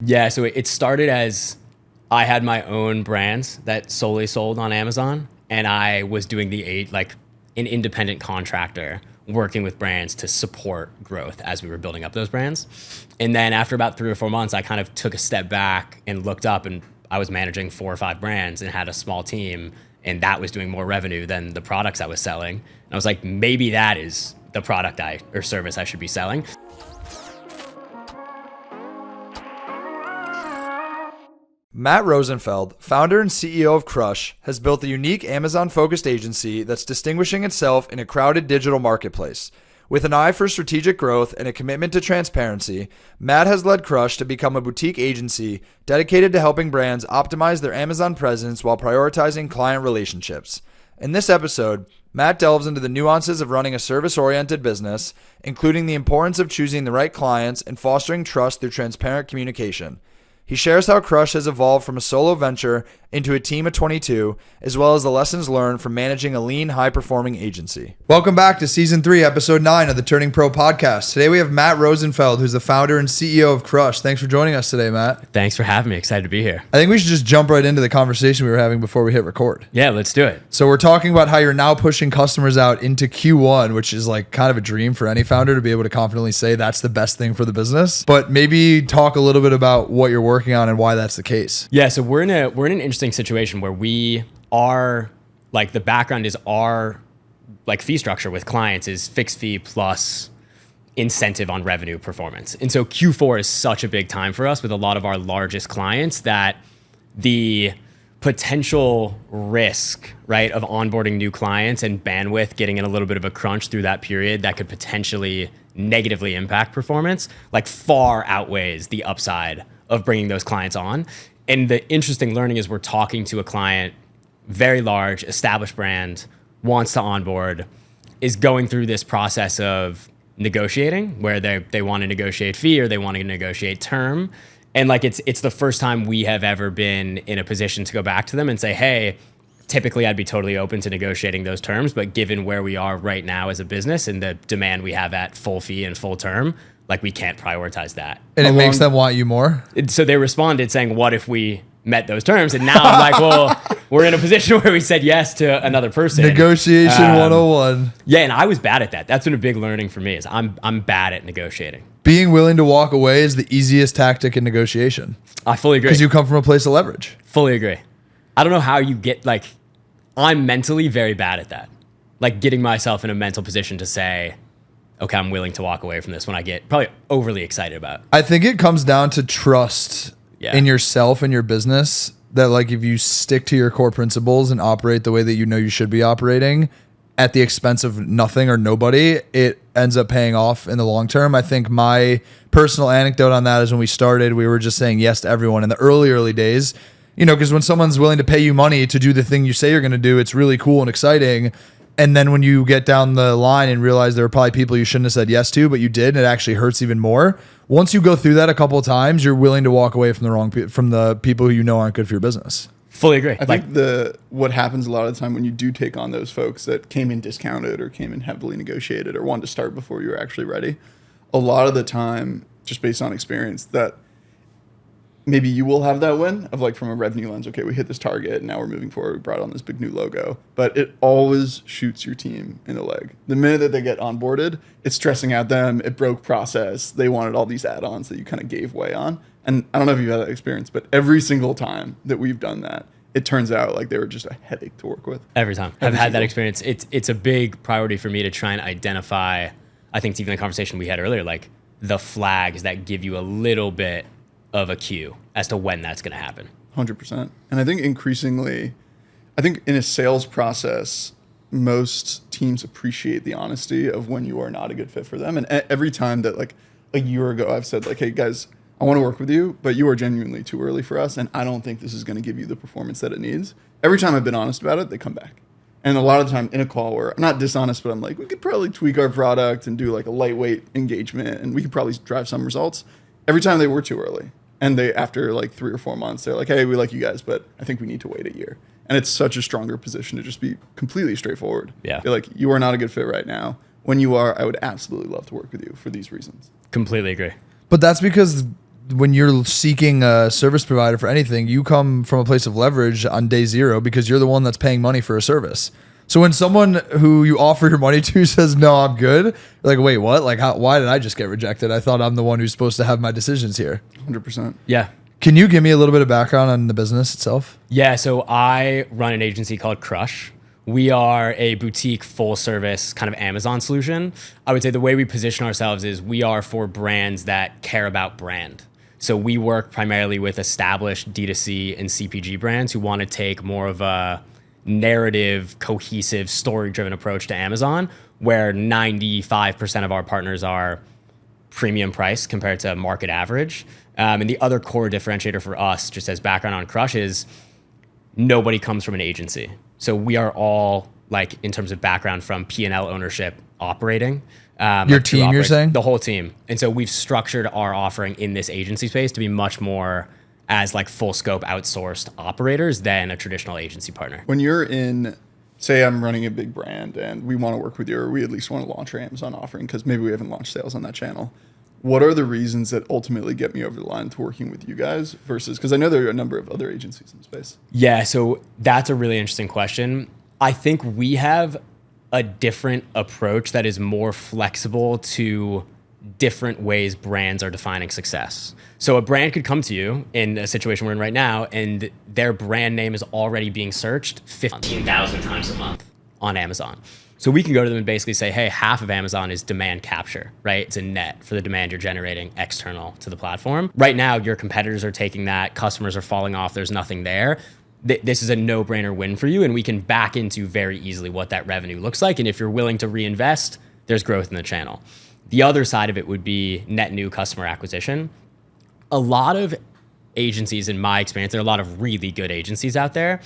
Yeah, so it started as I had my own brands that solely sold on Amazon, and I was doing like an independent contractor working with brands to support growth as we were building up those brands. And then after about 3 or 4 months, I kind of took a step back and looked up, and I was managing 4 or 5 brands and had a small team, and that was doing more revenue than the products I was selling. And I was like, maybe that is the product or service I should be selling. Matt Rosenfeld, founder and CEO of Crush, has built a unique Amazon-focused agency that's distinguishing itself in a crowded digital marketplace. With an eye for strategic growth and a commitment to transparency, Matt has led Crush to become a boutique agency dedicated to helping brands optimize their Amazon presence while prioritizing client relationships. In this episode, Matt delves into the nuances of running a service-oriented business, including the importance of choosing the right clients and fostering trust through transparent communication. He shares how Crush has evolved from a solo venture into a team of 22, as well as the lessons learned from managing a lean, high-performing agency. Welcome back to Season 3, Episode 9 of the Turning Pro Podcast. Today we have Matt Rosenfeld, who's the founder and CEO of Crush. Thanks for joining us today, Matt. Thanks for having me. Excited to be here. I think we should just jump right into the conversation we were having before we hit record. Yeah, let's do it. So we're talking about how you're now pushing customers out into Q1, which is like kind of a dream for any founder to be able to confidently say that's the best thing for the business. But maybe talk a little bit about what you're working on and why that's the case. Yeah, so we're in an interesting situation where we are, like, the background is our like fee structure with clients is fixed fee plus incentive on revenue performance. And so Q4 is such a big time for us with a lot of our largest clients that the potential risk, right, of onboarding new clients and bandwidth getting in a little bit of a crunch through that period that could potentially negatively impact performance, like, far outweighs the upside of bringing those clients on. And the interesting learning is we're talking to a client, very large, established brand, wants to onboard, is going through this process of negotiating where they want to negotiate fee or they want to negotiate term. And like it's the first time we have ever been in a position to go back to them and say, hey, typically I'd be totally open to negotiating those terms, but given where we are right now as a business and the demand we have at full fee and full term, like, we can't prioritize that. And it makes them want you more? So they responded saying, what if we met those terms? And now I'm like, well, we're in a position where we said yes to another person. Negotiation 101. Yeah, and I was bad at that. That's been a big learning for me is I'm bad at negotiating. Being willing to walk away is the easiest tactic in negotiation. I fully agree. Because you come from a place of leverage. Fully agree. I don't know how you get, like, I'm mentally very bad at that. Like, getting myself in a mental position to say, okay, I'm willing to walk away from this when I get probably overly excited about it. I think it comes down to trust in yourself and your business, that, like, if you stick to your core principles and operate the way that you know you should be operating at the expense of nothing or nobody, it ends up paying off in the long term. I think my personal anecdote on that is when we started, we were just saying yes to everyone in the early days, you know, because when someone's willing to pay you money to do the thing you say you're going to do, it's really cool and exciting. And then when you get down the line and realize there were probably people you shouldn't have said yes to, but you did, and it actually hurts even more. Once you go through that a couple of times, you're willing to walk away from the people who you know aren't good for your business. Fully agree. I think what happens a lot of the time when you do take on those folks that came in discounted or came in heavily negotiated or wanted to start before you were actually ready, a lot of the time, just based on experience, that maybe you will have that win of, like, from a revenue lens, okay, we hit this target and now we're moving forward, we brought on this big new logo, but it always shoots your team in the leg. The minute that they get onboarded, it's stressing out them, it broke process, they wanted all these add-ons that you kind of gave way on. And I don't know if you've had that experience, but every single time that we've done that, it turns out like they were just a headache to work with. Every time. I've had that experience. It's a big priority for me to try and identify, I think it's even the conversation we had earlier, like the flags that give you a little bit of a cue as to when that's going to happen. 100%. And I think increasingly, in a sales process, most teams appreciate the honesty of when you are not a good fit for them. And every time that, like, a year ago, I've said, like, hey guys, I want to work with you, but you are genuinely too early for us, and I don't think this is going to give you the performance that it needs. Every time I've been honest about it, they come back. And a lot of the time in a call where I'm not dishonest, but I'm like, we could probably tweak our product and do like a lightweight engagement, and we could probably drive some results. Every time they were too early. And they, after like 3 or 4 months, they're like, hey, we like you guys, but I think we need to wait a year. And it's such a stronger position to just be completely straightforward. Yeah. You're like, you are not a good fit right now. When you are, I would absolutely love to work with you for these reasons. Completely agree. But that's because when you're seeking a service provider for anything, you come from a place of leverage on day zero because you're the one that's paying money for a service. So when someone who you offer your money to says, no, I'm good, you're like, wait, what? Like, why did I just get rejected? I thought I'm the one who's supposed to have my decisions here. 100%. Yeah. Can you give me a little bit of background on the business itself? Yeah, so I run an agency called Crush. We are a boutique full service kind of Amazon solution. I would say the way we position ourselves is we are for brands that care about brand. So we work primarily with established D2C and CPG brands who want to take more of a narrative, cohesive, story-driven approach to Amazon, where 95% of our partners are premium price compared to market average. And the other core differentiator for us, just as background on Crush, is nobody comes from an agency. So we are all, like, in terms of background, from P&L ownership, operating. Your team, you're saying? The whole team. And so we've structured our offering in this agency space to be much more as like full scope outsourced operators than a traditional agency partner. When you're in, say I'm running a big brand and we want to work with you, or we at least want to launch our Amazon offering because maybe we haven't launched sales on that channel. What are the reasons that ultimately get me over the line to working with you guys versus, because I know there are a number of other agencies in the space. Yeah, so that's a really interesting question. I think we have a different approach that is more flexible to different ways brands are defining success. So a brand could come to you in a situation we're in right now, and their brand name is already being searched 15,000 times a month on Amazon. So we can go to them and basically say, hey, half of Amazon is demand capture, right? It's a net for the demand you're generating external to the platform. Right now, your competitors are taking that, customers are falling off, there's nothing there. This is a no-brainer win for you, and we can back into very easily what that revenue looks like. And if you're willing to reinvest, there's growth in the channel. The other side of it would be net new customer acquisition. A lot of agencies, in my experience, there are a lot of really good agencies out there.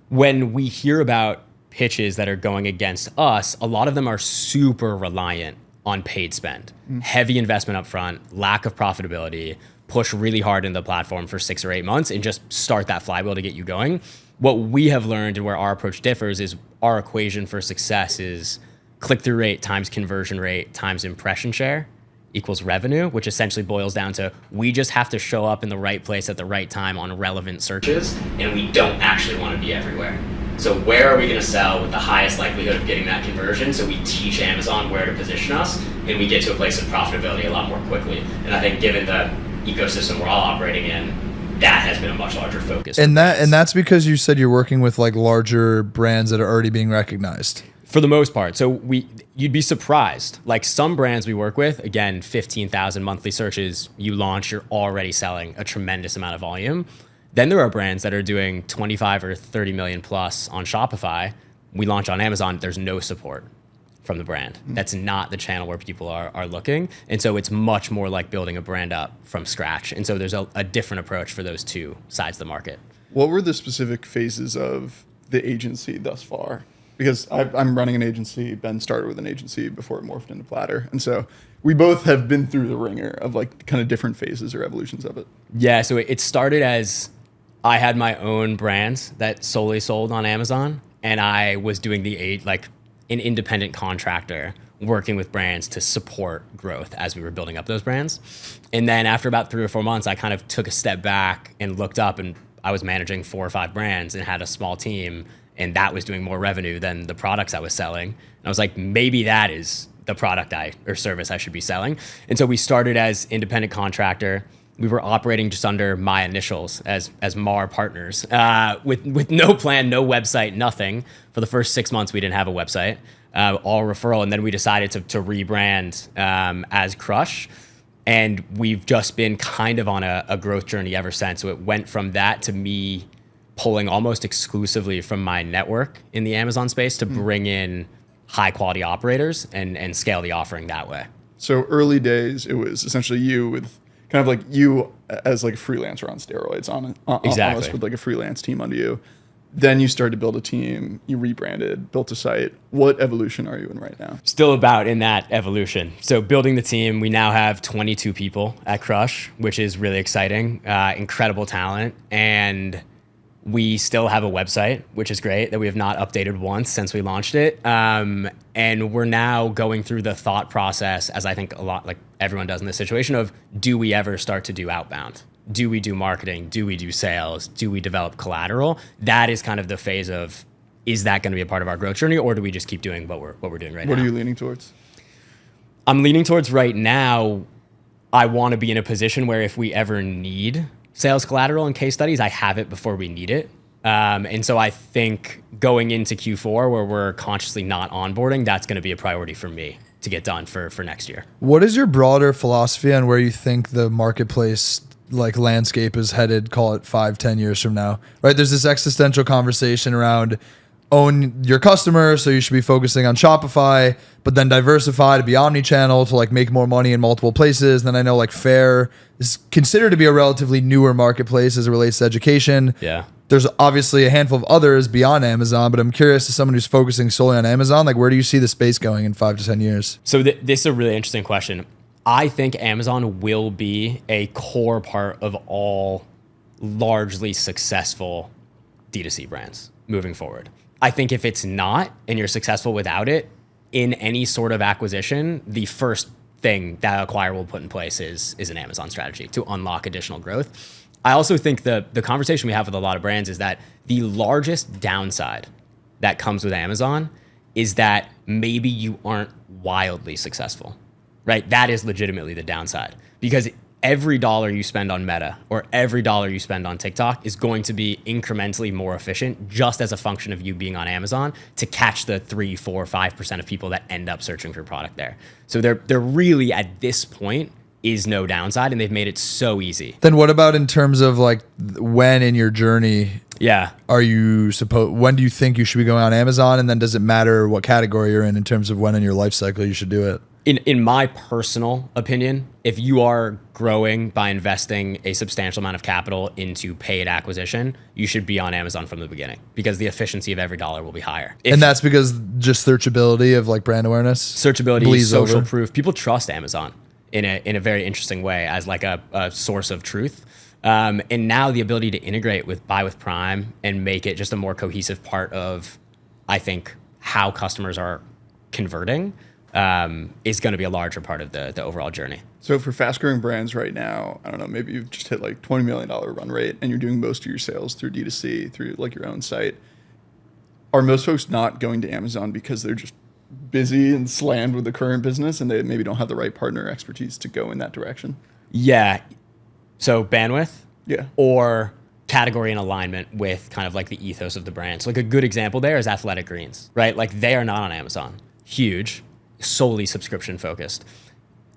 When we hear about pitches that are going against us, a lot of them are super reliant on paid spend. Heavy investment up front, lack of profitability, push really hard in the platform for 6 or 8 months and just start that flywheel to get you going. What we have learned and where our approach differs is our equation for success is click-through rate times conversion rate times impression share equals revenue, which essentially boils down to we just have to show up in the right place at the right time on relevant searches, and we don't actually want to be everywhere. So where are we going to sell with the highest likelihood of getting that conversion? So we teach Amazon where to position us, and we get to a place of profitability a lot more quickly. And I think given the ecosystem we're all operating in, that has been a much larger focus. And that's because you said you're working with like larger brands that are already being recognized. For the most part. So you'd be surprised. Like some brands we work with, again, 15,000 monthly searches, you launch, you're already selling a tremendous amount of volume. Then there are brands that are doing 25 or 30 million plus on Shopify. We launch on Amazon, there's no support from the brand. That's not the channel where people are looking. And so it's much more like building a brand up from scratch. And so there's a different approach for those two sides of the market. What were the specific phases of the agency thus far? Because I'm running an agency. Ben started with an agency before it morphed into Platter. And so we both have been through the ringer of like kind of different phases or evolutions of it. Yeah, so it started as I had my own brand that solely sold on Amazon. And I was doing an independent contractor working with brands to support growth as we were building up those brands. And then after about 3 or 4 months, I kind of took a step back and looked up, and I was managing 4 or 5 brands and had a small team. And that was doing more revenue than the products I was selling. And I was like, maybe that is the product or service I should be selling. And so we started as independent contractor. We were operating just under my initials as MAR partners with no plan, no website, nothing. For the first 6 months, we didn't have a website, all referral. And then we decided to rebrand as Crush. And we've just been kind of on a growth journey ever since. So it went from that to me pulling almost exclusively from my network in the Amazon space to bring in high quality operators and scale the offering that way. So early days, it was essentially you with kind of like you as like a freelancer on steroids Exactly. Almost with like a freelance team under you. Then you started to build a team, you rebranded, built a site. What evolution are you in right now? Still about in that evolution. So building the team, we now have 22 people at Crush, which is really exciting, incredible talent. And We still have a website, which is great, that we have not updated once since we launched it. And we're now going through the thought process, as I think a lot, like everyone does in this situation, of do we ever start to do outbound? Do we do marketing? Do we do sales? Do we develop collateral? That is kind of the phase of, is that going to be a part of our growth journey, or do we just keep doing what we're doing right now? What are you leaning towards? I'm leaning towards right now, I want to be in a position where if we ever need sales collateral and case studies, I have it before we need it. And so I think going into Q4 where we're consciously not onboarding, that's going to be a priority for me to get done for next year. What is your broader philosophy on where you think the marketplace like landscape is headed, call it 5-10 years from now, right? There's this existential conversation around own your customer, so you should be focusing on Shopify, but then diversify to be omni-channel to like make more money in multiple places. Then I know like Faire is considered to be a relatively newer marketplace as it relates to education. Yeah. There's obviously a handful of others beyond Amazon, but I'm curious, as someone who's focusing solely on Amazon, like where do you see the space going in 5 to 10 years? So this is a really interesting question. I think Amazon will be a core part of all largely successful D2C brands moving forward. I think if it's not, and you're successful without it, in any sort of acquisition, the first thing that acquirer will put in place is an Amazon strategy to unlock additional growth. I also think the conversation we have with a lot of brands is that the largest downside that comes with Amazon is that maybe you aren't wildly successful, right? That is legitimately the downside, because every dollar you spend on Meta or every dollar you spend on TikTok is going to be incrementally more efficient just as a function of you being on Amazon to catch the 3, 4, 5% of people that end up searching for your product there. So there really at this point is no downside, and they've made it so easy. Then what about in terms of like when in your journey are you when do you think you should be going on Amazon, and then does it matter what category you're in terms of when in your life cycle you should do it? In my personal opinion, if you are growing by investing a substantial amount of capital into paid acquisition, you should be on Amazon from the beginning, because the efficiency of every dollar will be higher. And that's because just searchability of like brand awareness? Searchability, social proof. People trust Amazon in a very interesting way as like a source of truth. And now the ability to integrate with Buy with Prime and make it just a more cohesive part of, I think, how customers are converting is going to be a larger part of the overall journey. So for fast growing brands right now, I don't know, maybe you've just hit like $20 million run rate and you're doing most of your sales through D2C, through like your own site. Are most folks not going to Amazon because they're just busy and slammed with the current business and they maybe don't have the right partner expertise to go in that direction? Yeah. So bandwidth, yeah, or category and alignment with kind of like the ethos of the brand. So like a good example there is Athletic Greens, right? Like they are not on Amazon. Huge, solely subscription focused.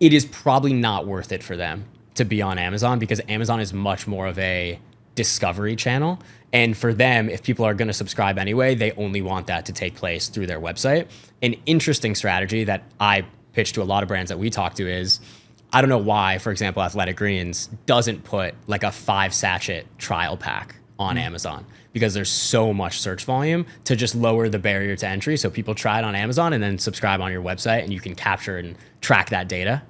It is probably not worth it for them to be on Amazon, because Amazon is much more of a discovery channel. And for them, if people are going to subscribe anyway, they only want that to take place through their website. An interesting strategy that I pitch to a lot of brands that we talk to is, I don't know why, for example, Athletic Greens doesn't put like a 5 sachet trial pack on Amazon, because there's so much search volume to just lower the barrier to entry. So people try it on Amazon and then subscribe on your website, and you can capture and track that data.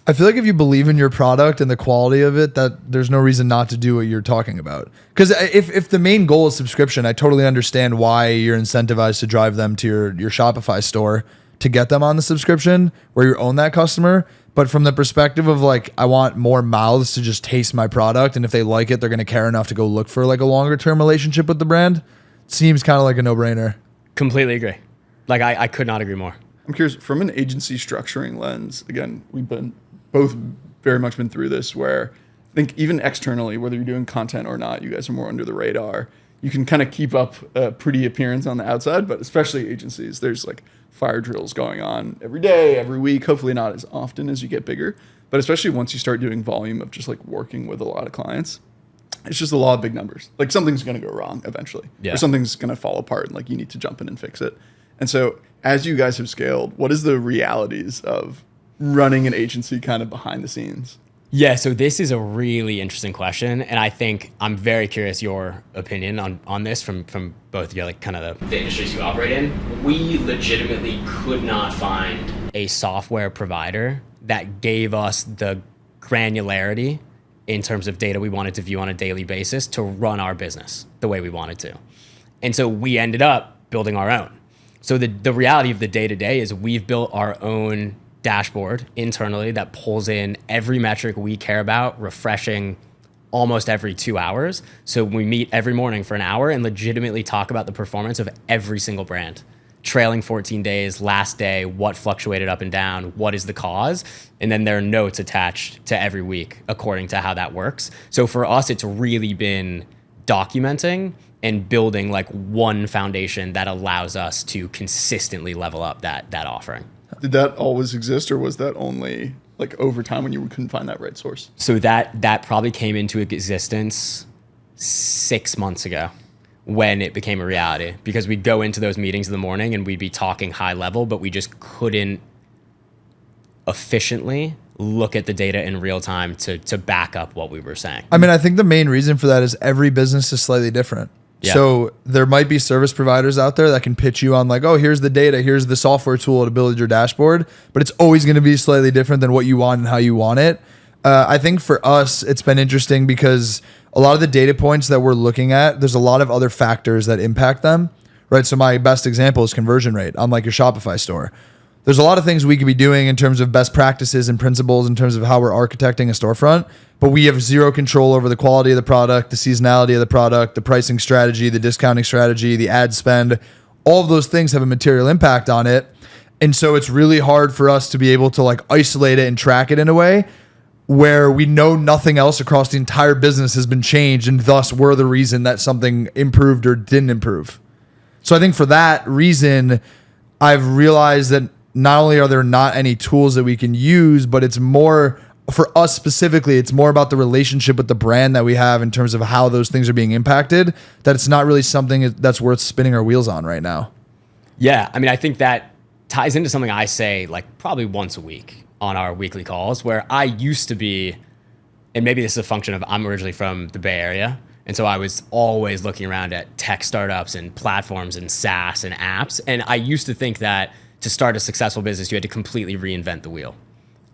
I feel like if you believe in your product and the quality of it, that there's no reason not to do what you're talking about. Because if the main goal is subscription, I totally understand why you're incentivized to drive them to your Shopify store to get them on the subscription where you own that customer. But from the perspective of like, I want more mouths to just taste my product, and if they like it, they're going to care enough to go look for like a longer term relationship with the brand. It seems kind of like a no-brainer. Completely agree. Like I could not agree more. I'm curious, from an agency structuring lens, again, we've been both very much been through this, where I think even externally, whether you're doing content or not, you guys are more under the radar. You can kind of keep up a pretty appearance on the outside, but especially agencies, there's like fire drills going on every day, every week, hopefully not as often as you get bigger, but especially once you start doing volume of just like working with a lot of clients, it's just a lot of big numbers. Like something's going to go wrong eventually, or something's going to fall apart, and like you need to jump in and fix it. And so as you guys have scaled, what is the realities of running an agency kind of behind the scenes? Yeah, so this is a really interesting question, and I think I'm very curious your opinion on this from both your like kind of the industries you operate in. We legitimately could not find a software provider that gave us the granularity in terms of data we wanted to view on a daily basis to run our business the way we wanted to. And so we ended up building our own. So the reality of the day-to-day is we've built our own dashboard internally that pulls in every metric we care about, refreshing almost every 2 hours. So we meet every morning for an hour and legitimately talk about the performance of every single brand. Trailing 14 days, last day, what fluctuated up and down, what is the cause? And then there are notes attached to every week according to how that works. So for us, it's really been documenting and building like one foundation that allows us to consistently level up that offering. Did that always exist, or was that only like over time when you couldn't find that right source? So that probably came into existence 6 months ago when it became a reality, because we'd go into those meetings in the morning and we'd be talking high level, but we just couldn't efficiently look at the data in real time to back up what we were saying. I mean, I think the main reason for that is every business is slightly different. Yeah. So there might be service providers out there that can pitch you on like, oh, here's the data, here's the software tool to build your dashboard, but it's always going to be slightly different than what you want and how you want it. I think for us, it's been interesting because a lot of the data points that we're looking at, there's a lot of other factors that impact them, right? So my best example is conversion rate on like your Shopify store. There's a lot of things we could be doing in terms of best practices and principles in terms of how we're architecting a storefront, but we have zero control over the quality of the product, the seasonality of the product, the pricing strategy, the discounting strategy, the ad spend. All of those things have a material impact on it. And so it's really hard for us to be able to like isolate it and track it in a way where we know nothing else across the entire business has been changed, and thus we're the reason that something improved or didn't improve. So I think for that reason, I've realized that not only are there not any tools that we can use, but it's more, for us specifically, it's more about the relationship with the brand that we have in terms of how those things are being impacted, that it's not really something that's worth spinning our wheels on right now. Yeah, I mean, I think that ties into something I say like probably once a week on our weekly calls, where I used to be, and maybe this is a function of I'm originally from the Bay Area, and so I was always looking around at tech startups and platforms and SaaS and apps, and I used to think that to start a successful business, you had to completely reinvent the wheel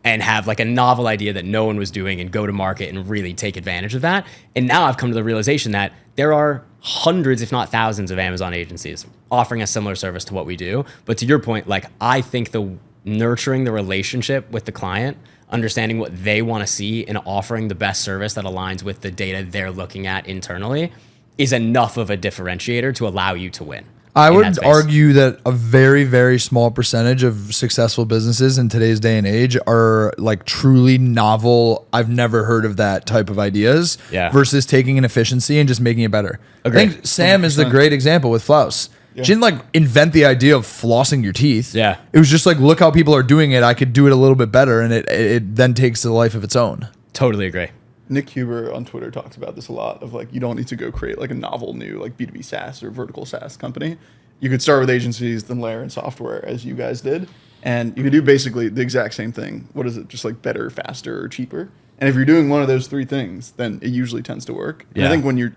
and have like a novel idea that no one was doing and go to market and really take advantage of that. And now I've come to the realization that there are hundreds, if not thousands, of Amazon agencies offering a similar service to what we do. But to your point, like I think nurturing the relationship with the client, understanding what they want to see and offering the best service that aligns with the data they're looking at internally is enough of a differentiator to allow you to win. I would argue that a very, very small percentage of successful businesses in today's day and age are like truly novel, I've never heard of that type of ideas, versus taking an efficiency and just making it better. Agreed. I think Sam 100%. Is the great example with Flouse. Yeah. She didn't like invent the idea of flossing your teeth. Yeah. It was just like, look how people are doing it. I could do it a little bit better. And it then takes a life of its own. Totally agree. Nick Huber on Twitter talks about this a lot of like, you don't need to go create like a novel new like B2B SaaS or vertical SaaS company. You could start with agencies, then layer in software as you guys did. And you could do basically the exact same thing. What is it? Just like better, faster, or cheaper. And if you're doing one of those three things, then it usually tends to work. Yeah. And I think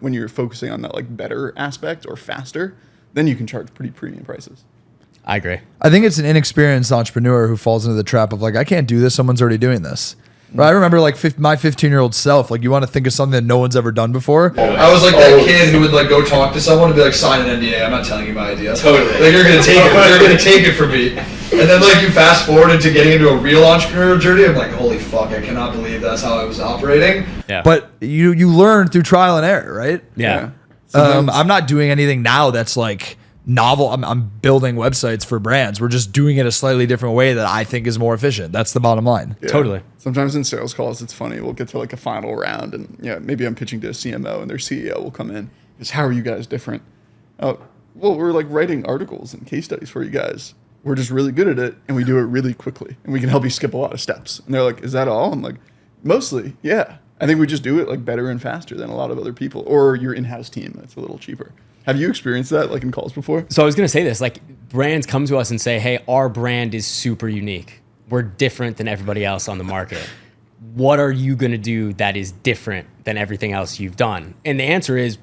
when you're focusing on that like better aspect or faster, then you can charge pretty premium prices. I agree. I think it's an inexperienced entrepreneur who falls into the trap of like, I can't do this. Someone's already doing this. Right? I remember like my 15-year-old self, like you want to think of something that no one's ever done before. I was like that kid who would like go talk to someone and be like, sign an NDA. I'm not telling you my idea. Totally. Like you're going to take it. You're going to take it from me. And then like you fast forward into getting into a real entrepreneurial journey. I'm like, holy fuck, I cannot believe that's how I was operating. Yeah. But you learn through trial and error, right? Yeah. I'm not doing anything now that's like novel. I'm building websites for brands. We're just doing it a slightly different way that I think is more efficient. That's the bottom line. Yeah. Totally. Sometimes in sales calls, it's funny. We'll get to like a final round and maybe I'm pitching to a CMO and their CEO will come in. Because how are you guys different? Oh, well, we're like writing articles and case studies for you guys. We're just really good at it and we do it really quickly and we can help you skip a lot of steps. And they're like, is that all? I'm like, mostly, yeah. I think we just do it like better and faster than a lot of other people or your in-house team. That's a little cheaper. Have you experienced that like in calls before? So I was going to say this, like brands come to us and say, hey, our brand is super unique. We're different than everybody else on the market. What are you going to do that is different than everything else you've done? And the answer is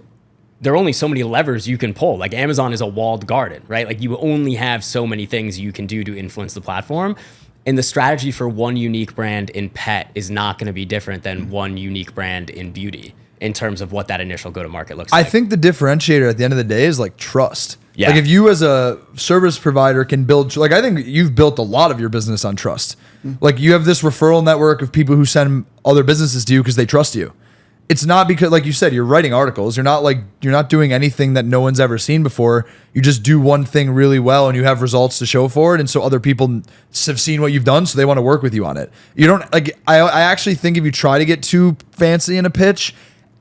there are only so many levers you can pull. Like Amazon is a walled garden, right? Like you only have so many things you can do to influence the platform. And the strategy for one unique brand in pet is not going to be different than one unique brand in beauty in terms of what that initial go-to-market looks like. I think the differentiator at the end of the day is like trust. Yeah. Like if you as a service provider can build, like I think you've built a lot of your business on trust. Like you have this referral network of people who send other businesses to you because they trust you. It's not because, like you said, you're writing articles. You're not doing anything that no one's ever seen before. You just do one thing really well and you have results to show for it. And so other people have seen what you've done, so they want to work with you on it. You don't like, I actually think if you try to get too fancy in a pitch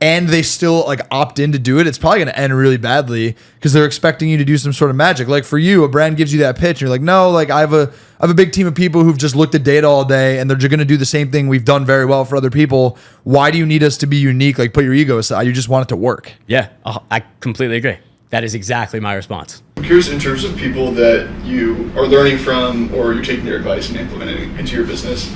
and they still like opt in to do it, it's probably going to end really badly because they're expecting you to do some sort of magic. Like for you, a brand gives you that pitch and you're like, no, like I have a big team of people who've just looked at data all day and they're just going to do the same thing we've done very well for other people. Why do you need us to be unique? Like put your ego aside. You just want it to work. Yeah, I completely agree. That is exactly my response. I'm curious, in terms of people that you are learning from or you're taking their advice and implementing into your business,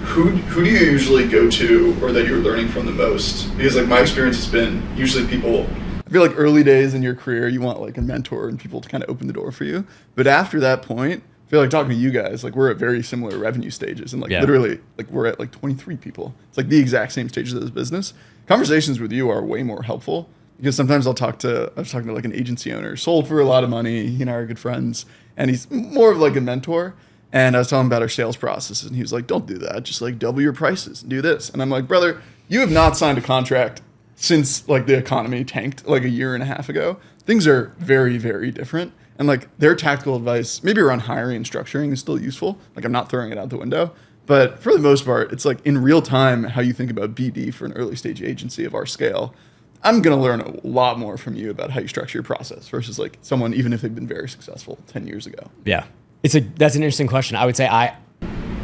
who do you usually go to or that you're learning from the most? Because like my experience has been usually people, I feel like early days in your career, you want like a mentor and people to kind of open the door for you. But after that point, I feel like talking to you guys, like we're at very similar revenue stages and like literally like we're at like 23 people. It's like the exact same stages of this business. Conversations with you are way more helpful because sometimes I was talking to like an agency owner, sold for a lot of money. He and I are good friends and he's more of like a mentor. And I was telling him about our sales process and he was like, don't do that. Just like double your prices and do this. And I'm like, brother, you have not signed a contract since like the economy tanked like a year and a half ago. Things are very, very different. And like their tactical advice, maybe around hiring and structuring is still useful. Like I'm not throwing it out the window, but for the most part, it's like in real time, how you think about BD for an early stage agency of our scale. I'm going to learn a lot more from you about how you structure your process versus like someone, even if they've been very successful 10 years ago. Yeah. That's an interesting question. I would say I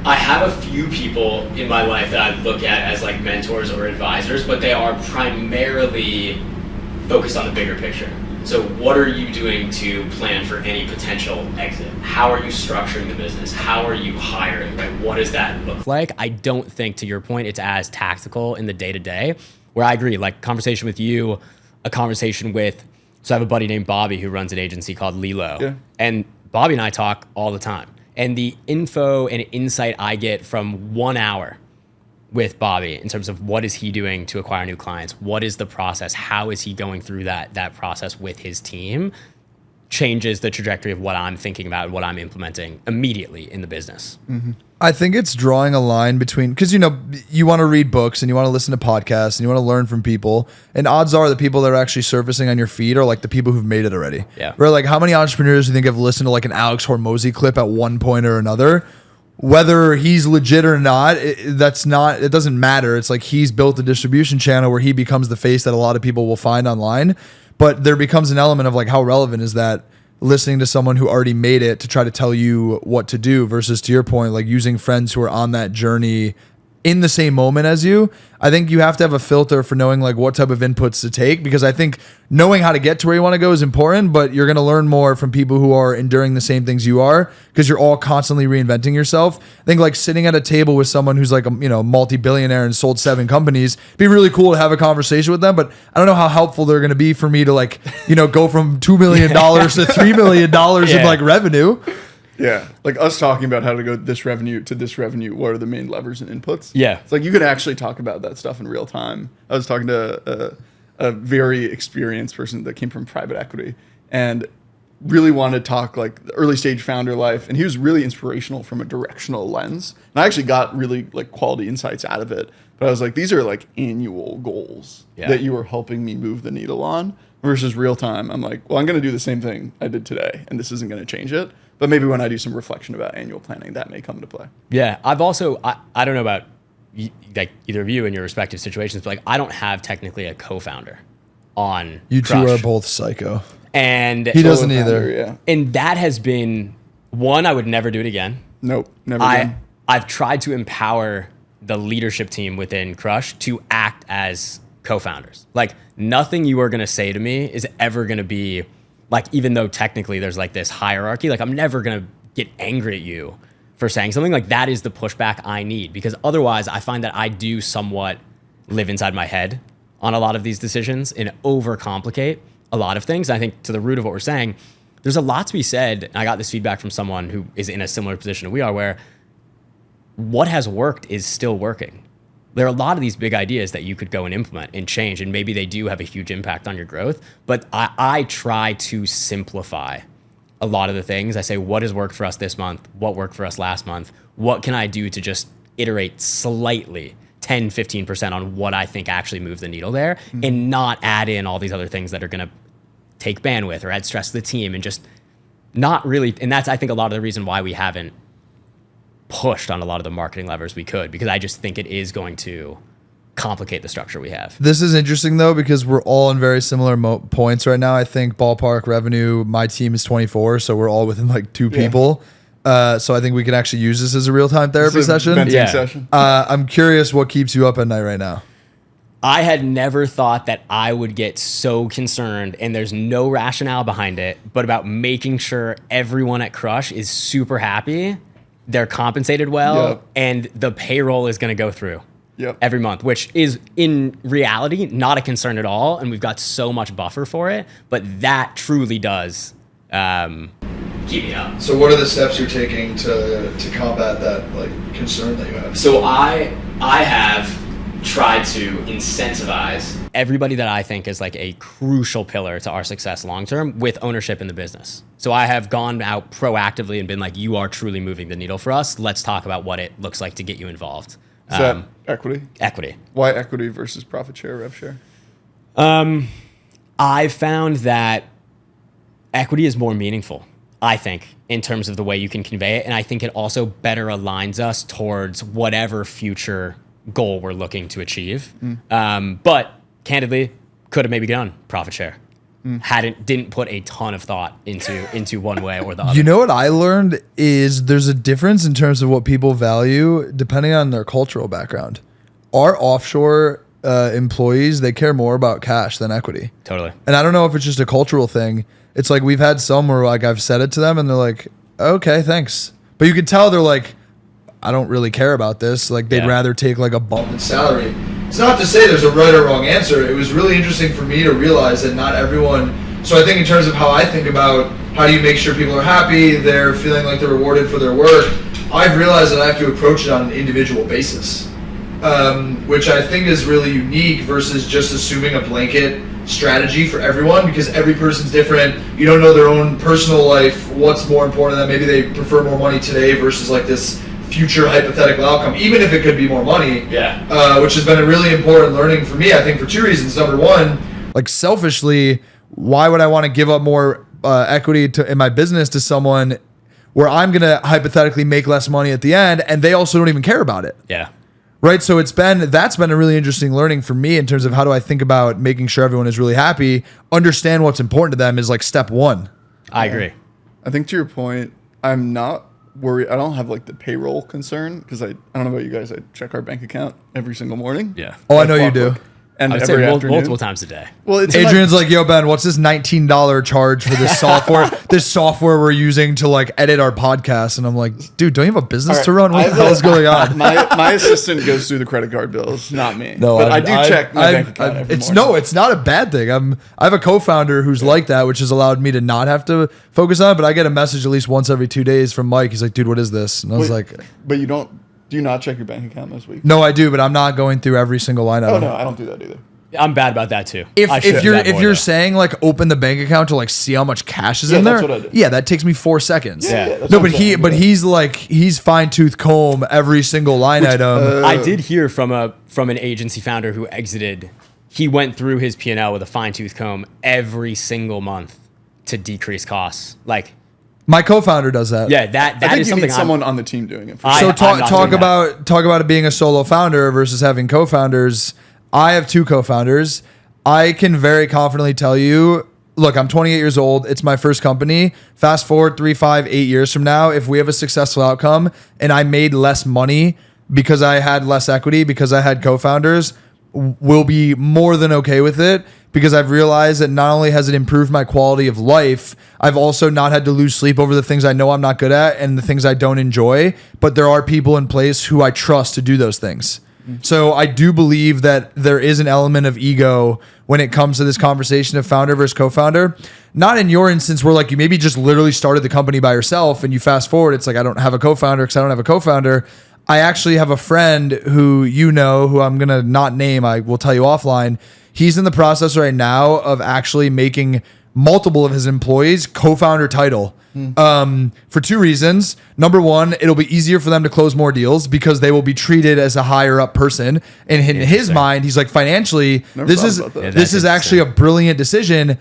have a few people in my life that I look at as like mentors or advisors, but they are primarily focused on the bigger picture. So what are you doing to plan for any potential exit? How are you structuring the business? How are you hiring? Right? What does that look like? I don't think, to your point, it's as tactical in the day-to-day, where I agree, like conversation with you, a conversation with, so I have a buddy named Bobby who runs an agency called Lilo. Yeah. And Bobby and I talk all the time. And the info and insight I get from 1 hour with Bobby in terms of what is he doing to acquire new clients, what is the process, how is he going through that process with his team, changes the trajectory of what I'm thinking about and what I'm implementing immediately in the business. Mm-hmm. I think it's drawing a line between, because, you know, you want to read books and you want to listen to podcasts and you want to learn from people. And odds are the people that are actually surfacing on your feed are like the people who've made it already. Yeah. Where like how many entrepreneurs do you think have listened to like an Alex Hormozy clip at one point or another? Whether he's legit or not, it doesn't matter. It's like he's built a distribution channel where he becomes the face that a lot of people will find online. But there becomes an element of like, how relevant is that listening to someone who already made it to try to tell you what to do versus, to your point, like using friends who are on that journey in the same moment as you. I think you have to have a filter for knowing like what type of inputs to take, because I think knowing how to get to where you want to go is important, but you're going to learn more from people who are enduring the same things you are, because you're all constantly reinventing yourself. I think like sitting at a table with someone who's like a, you know, multi-billionaire and sold 7 companies, be really cool to have a conversation with them, but I don't know how helpful they're going to be for me to like, you know, go from $2 million to $3 million in like revenue. Yeah, like us talking about how to go this revenue to this revenue, what are the main levers and inputs? Yeah. It's like you could actually talk about that stuff in real time. I was talking to a very experienced person that came from private equity and really wanted to talk like the early stage founder life. And he was really inspirational from a directional lens. And I actually got really like quality insights out of it. But I was like, these are like annual goals that you are helping me move the needle on versus real time. I'm like, well, I'm going to do the same thing I did today and this isn't going to change it. But maybe when I do some reflection about annual planning, that may come into play. Yeah, I've also, I don't know about like either of you in your respective situations, but like I don't have technically a co-founder on You Crush. two are both psycho. And he doesn't either. Yeah. And that has been one, I would never do it again. Nope, never again. I've tried to empower the leadership team within Crush to act as co-founders. Like nothing you are going to say to me is ever going to be like, even though technically there's like this hierarchy, like I'm never going to get angry at you for saying something. Like that is the pushback I need, because otherwise I find that I do somewhat live inside my head on a lot of these decisions and overcomplicate a lot of things. I think to the root of what we're saying, there's a lot to be said. And I got this feedback from someone who is in a similar position that we are, where what has worked is still working. There are a lot of these big ideas that you could go and implement and change, and maybe they do have a huge impact on your growth. But I try to simplify a lot of the things. I say, what has worked for us this month? What worked for us last month? What can I do to just iterate slightly 10, 15% on what I think actually moved the needle there, and not add in all these other things that are going to take bandwidth or add stress to the team, and just not really. And that's, I think, a lot of the reason why we haven't pushed on a lot of the marketing levers we could, because I just think it is going to complicate the structure we have. This is interesting though, because we're all in very similar points right now. I think ballpark revenue, my team is 24, so we're all within like 2 people. So I think we can actually use this as a real-time therapy session. Venting session. I'm curious what keeps you up at night right now. I had never thought that I would get so concerned, and there's no rationale behind it, but about making sure everyone at Crush is super happy, they're compensated well, and the payroll is going to go through every month, which is in reality not a concern at all, and we've got so much buffer for it, but that truly does keep me up. So what are the steps you're taking to combat that like concern that you have? So I have tried to incentivize everybody that I think is like a crucial pillar to our success long term with ownership in the business. So I have gone out proactively and been like, you are truly moving the needle for us. Let's talk about what it looks like to get you involved. Is that equity? Equity. Why equity versus profit share, rev share? I found that equity is more meaningful, I think, in terms of the way you can convey it. And I think it also better aligns us towards whatever future goal we're looking to achieve. But candidly, could have maybe done profit share. Didn't put a ton of thought into one way or the other. You know what I learned is there's a difference in terms of what people value depending on their cultural background. Our offshore employees, they care more about cash than equity. Totally. And I don't know if it's just a cultural thing. It's like we've had some where like I've said it to them and they're like, okay, thanks. But you can tell they're like, I don't really care about this. Like they'd rather take like a bump in salary. It's not to say there's a right or wrong answer. It was really interesting for me to realize that not everyone. So I think in terms of how I think about how do you make sure people are happy, they're feeling like they're rewarded for their work, I've realized that I have to approach it on an individual basis, which I think is really unique versus just assuming a blanket strategy for everyone, because every person's different. You don't know their own personal life, what's more important to them. Maybe they prefer more money today versus like this future hypothetical outcome, even if it could be more money, which has been a really important learning for me, I think, for 2 reasons. Number one, like selfishly, why would I want to give up more equity in my business to someone where I'm going to hypothetically make less money at the end, and they also don't even care about it? Right. So that's been a really interesting learning for me in terms of how do I think about making sure everyone is really happy, understand what's important to them is like step one. I agree. I think to your point, I'm not worried. I don't have like the payroll concern because I don't know about you guys. I check our bank account every single morning. Oh, I know you do. And I would every say afternoon. multiple times a day. Well, it's Adrian's like, yo, Ben, what's this $19 charge for this software? This software we're using to like edit our podcast, and I'm like, dude, don't you have a business to run? What the hell is going on? My assistant goes through the credit card bills, not me. No, but I do check my bank account every morning. No, it's not a bad thing. I have a co-founder who's like that, which has allowed me to not have to focus on it. But I get a message at least once every 2 days from Mike. He's like, dude, what is this? And I was like, but you don't. Do you not check your bank account this week? No, I do, but I'm not going through every single line item. Oh no, I don't do that either. I'm bad about that too. If you're saying like open the bank account to like see how much cash is in there, that's what I do. Yeah, that takes me 4 seconds. Yeah. No, but he's fine tooth comb every single line item. I did hear from an agency founder who exited. He went through his P&L with a fine tooth comb every single month to decrease costs. Like my co-founder does that. Yeah, that I think is you something need someone on the team doing it. So talk about it being a solo founder versus having co-founders. I have 2 co-founders. I can very confidently tell you, look, I'm 28 years old. It's my first company. Fast forward 3, 5, 8 years from now, if we have a successful outcome and I made less money because I had less equity, because I had co-founders, we'll be more than okay with it, because I've realized that not only has it improved my quality of life, I've also not had to lose sleep over the things I know I'm not good at and the things I don't enjoy, but there are people in place who I trust to do those things. So I do believe that there is an element of ego when it comes to this conversation of founder versus co-founder. Not in your instance where like you maybe just literally started the company by yourself and you fast forward, it's like I don't have a co-founder because I don't have a co-founder. I actually have a friend who who I'm going to not name, I will tell you offline. He's in the process right now of actually making multiple of his employees co-founder title. For two reasons. Number one, it'll be easier for them to close more deals because they will be treated as a higher up person. And in his mind, he's like, financially, this is actually a brilliant decision.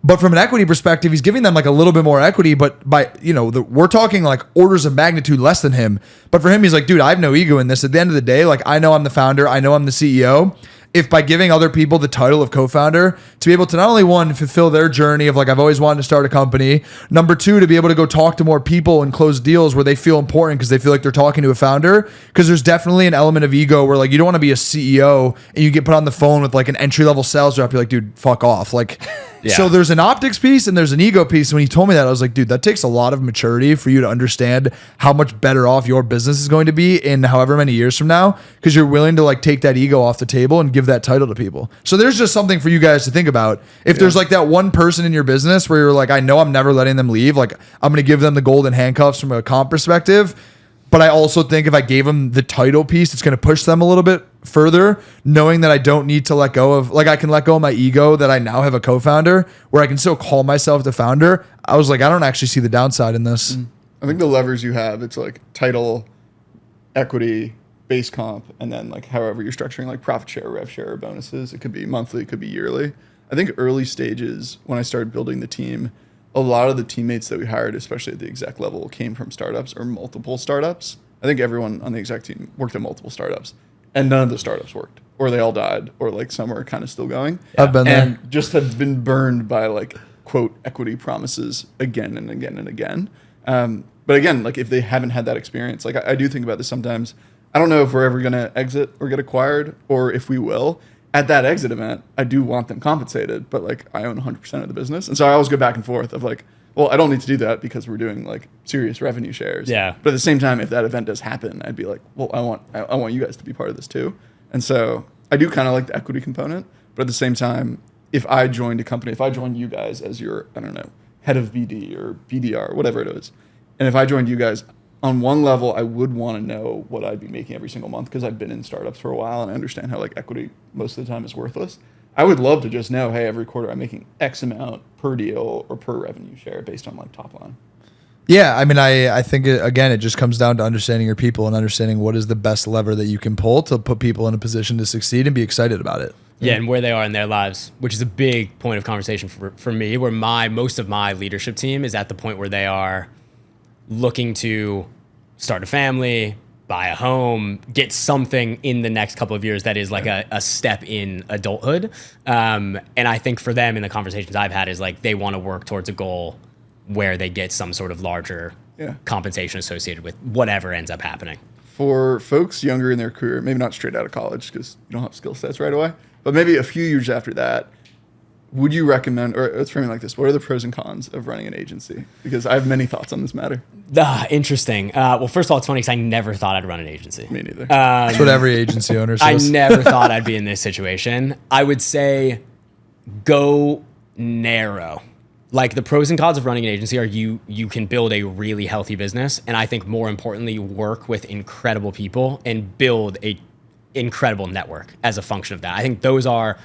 But from an equity perspective, he's giving them like a little bit more equity, but we're talking like orders of magnitude less than him. But for him, he's like, dude, I have no ego in this. At the end of the day, like, I know I'm the founder, I know I'm the CEO. If by giving other people the title of co-founder to be able to not only one, fulfill their journey of like, I've always wanted to start a company. Number two, to be able to go talk to more people and close deals where they feel important because they feel like they're talking to a founder. Because there's definitely an element of ego where like, you don't want to be a CEO and you get put on the phone with like an entry-level sales rep. You're like, dude, fuck off. Like, yeah. So there's an optics piece and there's an ego piece. And when he told me that, I was like, dude, that takes a lot of maturity for you to understand how much better off your business is going to be in however many years from now, because you're willing to like take that ego off the table and give that title to people. So there's just something for you guys to think about. If there's like that one person in your business where you're like, I know I'm never letting them leave, like I'm going to give them the golden handcuffs from a comp perspective. But I also think if I gave them the title piece, it's going to push them a little bit further, knowing that I don't need to let go of, like, I can let go of my ego that I now have a co-founder where I can still call myself the founder. I was like, I don't actually see the downside in this. I think the levers you have, it's like title, equity, base comp, and then like however you're structuring like profit share, rev share, or bonuses. It could be monthly, it could be yearly. I think early stages when I started building the team, a lot of the teammates that we hired, especially at the exec level, came from startups or multiple startups. I think everyone on the exec team worked at multiple startups, and none of the startups worked, or they all died, or like some are kind of still going. I've been there. And just have been burned by like quote equity promises again and again and again. But again, like if they haven't had that experience, like I do think about this sometimes. I don't know if we're ever going to exit or get acquired, or if we will. At that exit event, I do want them compensated, but like I own 100% of the business. And so I always go back and forth of like, well, I don't need to do that because we're doing like serious revenue shares. Yeah. But at the same time, if that event does happen, I'd be like, well, I want you guys to be part of this too. And so I do kind of like the equity component, but at the same time, if I joined a company, if I joined you guys as your, I don't know, head of BD or BDR, whatever it is, and if I joined you guys, on one level, I would want to know what I'd be making every single month because I've been in startups for a while and I understand how like equity most of the time is worthless. I would love to just know, hey, every quarter I'm making X amount per deal or per revenue share based on like top line. Yeah, I mean, I think, again, it just comes down to understanding your people and understanding what is the best lever that you can pull to put people in a position to succeed and be excited about it. Yeah, and where they are in their lives, which is a big point of conversation for me, where most of my leadership team is at the point where they are looking to start a family, buy a home, get something in the next couple of years that is like a step in adulthood. And I think for them in the conversations I've had is like they want to work towards a goal where they get some sort of larger compensation associated with whatever ends up happening. For folks younger in their career, maybe not straight out of college because you don't have skill sets right away, but maybe a few years after that, would you recommend, or let's frame it like this, what are the pros and cons of running an agency? Because I have many thoughts on this matter. Interesting. Well, first of all, it's funny because I never thought I'd run an agency. Me neither. That's what every agency owner says. I never thought I'd be in this situation. I would say go narrow. Like the pros and cons of running an agency are you can build a really healthy business. And I think more importantly, work with incredible people and build a incredible network as a function of that. I think those are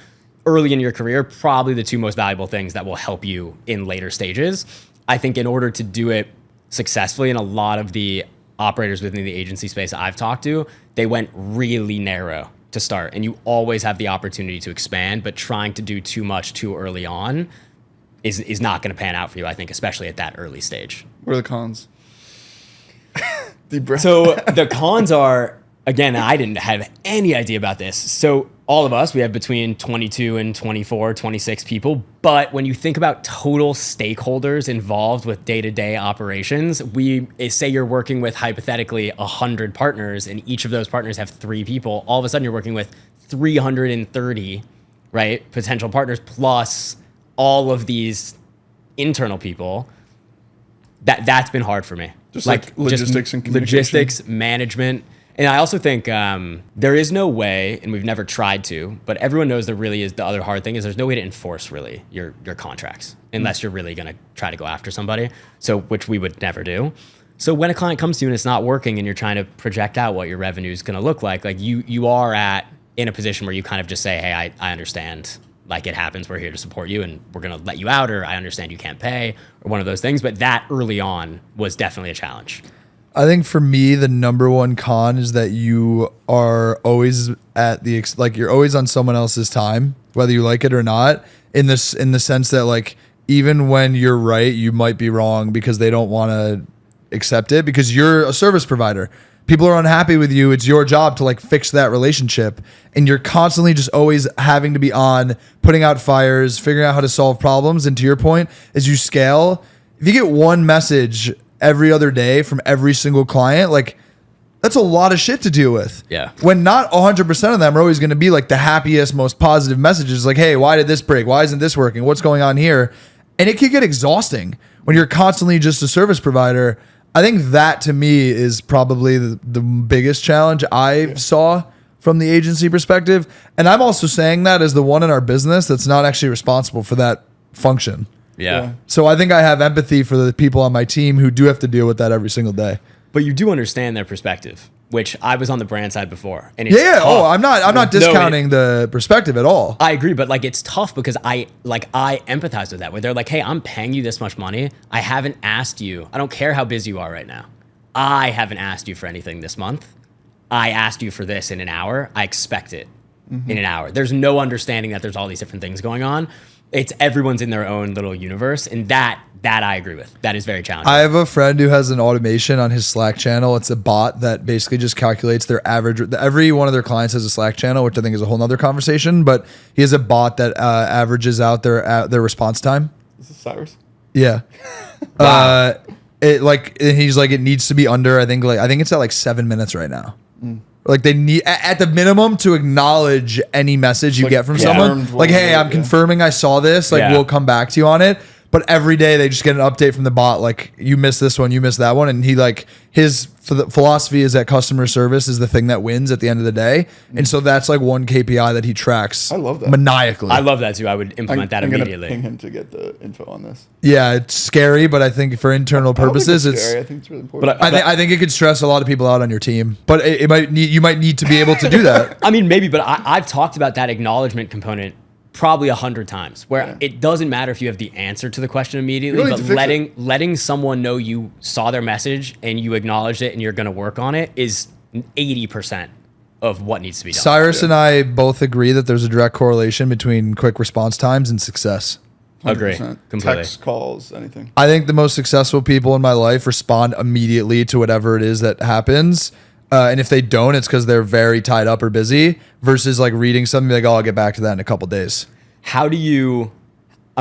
early in your career, probably the two most valuable things that will help you in later stages. I think in order to do it successfully, and a lot of the operators within the agency space I've talked to, they went really narrow to start. And you always have the opportunity to expand, but trying to do too much too early on is not going to pan out for you, I think, especially at that early stage. What are the cons? Deep breath. So the cons are, again, I didn't have any idea about this. So all of us, we have between 22 and 24, 26 people. But when you think about total stakeholders involved with day-to-day operations, say you're working with hypothetically 100 partners and each of those partners have 3 people. All of a sudden you're working with 330, right, potential partners plus all of these internal people. That's been hard for me. Just like logistics and communication. Logistics, management. And I also think there is no way, and we've never tried to, but everyone knows there really is the other hard thing is there's no way to enforce really your contracts unless you're really going to try to go after somebody. So, which we would never do. So when a client comes to you and it's not working and you're trying to project out what your revenue is going to look like you are in a position where you kind of just say, hey, I understand. Like, it happens. We're here to support you and we're going to let you out, or I understand you can't pay, or one of those things. But that early on was definitely a challenge. I think for me, the number one con is that you are always you're always on someone else's time, whether you like it or not, in the sense that, like, even when you're right, you might be wrong because they don't want to accept it because you're a service provider. People are unhappy with you. It's your job to, like, fix that relationship. And you're constantly just always having to be on, putting out fires, figuring out how to solve problems. And to your point, as you scale, if you get one message every other day from every single client, like, that's a lot of shit to deal with. Yeah. When not 100% of them are always going to be, like, the happiest, most positive messages. Like, hey, why did this break? Why isn't this working? What's going on here? And it can get exhausting when you're constantly just a service provider. I think that, to me, is probably the biggest challenge I saw from the agency perspective. And I'm also saying that as the one in our business that's not actually responsible for that function. Yeah. So I think I have empathy for the people on my team who do have to deal with that every single day. But you do understand their perspective, which I was on the brand side before. And it's Yeah. tough. Oh, I'm not discounting the perspective at all. I agree, but, like, it's tough because I empathize with that, where they're like, hey, I'm paying you this much money. I haven't asked you. I don't care how busy you are right now. I haven't asked you for anything this month. I asked you for this in an hour. I expect it in an hour. There's no understanding that there's all these different things going on. It's everyone's in their own little universe, and that I agree with. That is very challenging. I have a friend who has an automation on his Slack channel. It's a bot that basically just calculates their average. Every one of their clients has a Slack channel, which I think is a whole nother conversation. But he has a bot that averages out their response time. Is this Cyrus? Yeah. Wow. He's like, it needs to be under. I think it's at like 7 minutes right now. Like, they need at the minimum to acknowledge any message you get from someone. Like, hey, I'm confirming I saw this. Like, we'll come back to you on it. But every day they just get an update from the bot, like, you missed this one, you missed that one. And he, like, his philosophy is that customer service is the thing that wins at the end of the day. And so that's, like, one KPI that he tracks. I love that. Maniacally. I love that too. I would implement that immediately. I'm gonna ping him to get the info on this. Yeah, it's scary, but I think for internal purposes, it's scary. I think it's really important. I think it could stress a lot of people out on your team. But you might need to be able to do that. I mean, maybe, but I've talked about that acknowledgement component probably 100 times, where it doesn't matter if you have the answer to the question immediately, but letting someone know you saw their message and you acknowledged it and you're going to work on it is 80% of what needs to be done. Cyrus and I both agree that there's a direct correlation between quick response times and success. 100%. Agree. Completely. Text, calls, anything. I think the most successful people in my life respond immediately to whatever it is that happens. And if they don't, it's because they're very tied up or busy versus, like, reading something like, oh, I'll get back to that in a couple days. I'm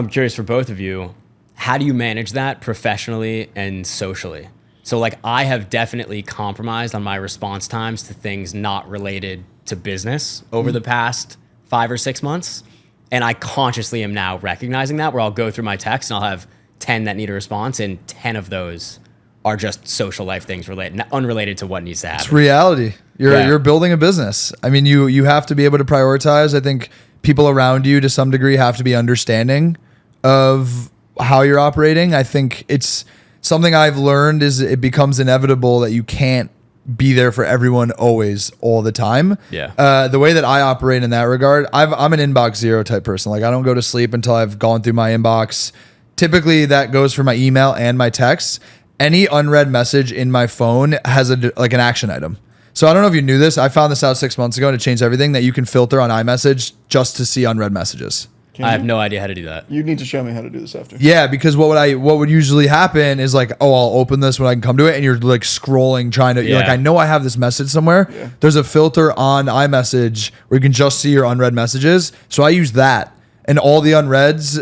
curious for both of you, how do you manage that professionally and socially? So, like, I have definitely compromised on my response times to things not related to business over the past 5 or 6 months. And I consciously am now recognizing that, where I'll go through my text and I'll have 10 that need a response, and 10 of those are just social life things unrelated to what needs to happen. It's reality. You're building a business. I mean, you have to be able to prioritize. I think people around you to some degree have to be understanding of how you're operating. I think it's something I've learned is it becomes inevitable that you can't be there for everyone always all the time. Yeah. The way that I operate in that regard, I'm an inbox zero type person. Like, I don't go to sleep until I've gone through my inbox. Typically that goes for my email and my texts. Any unread message in my phone has an action item. So I don't know if you knew this. I found this out 6 months ago and it changed everything, that you can filter on iMessage just to see unread messages. I have no idea how to do that. You need to show me how to do this after. Yeah, because what would usually happen is, like, oh, I'll open this when I can come to it, and you're, like, scrolling, trying to, you're like, I know I have this message somewhere. Yeah. There's a filter on iMessage where you can just see your unread messages. So I use that, and all the unreads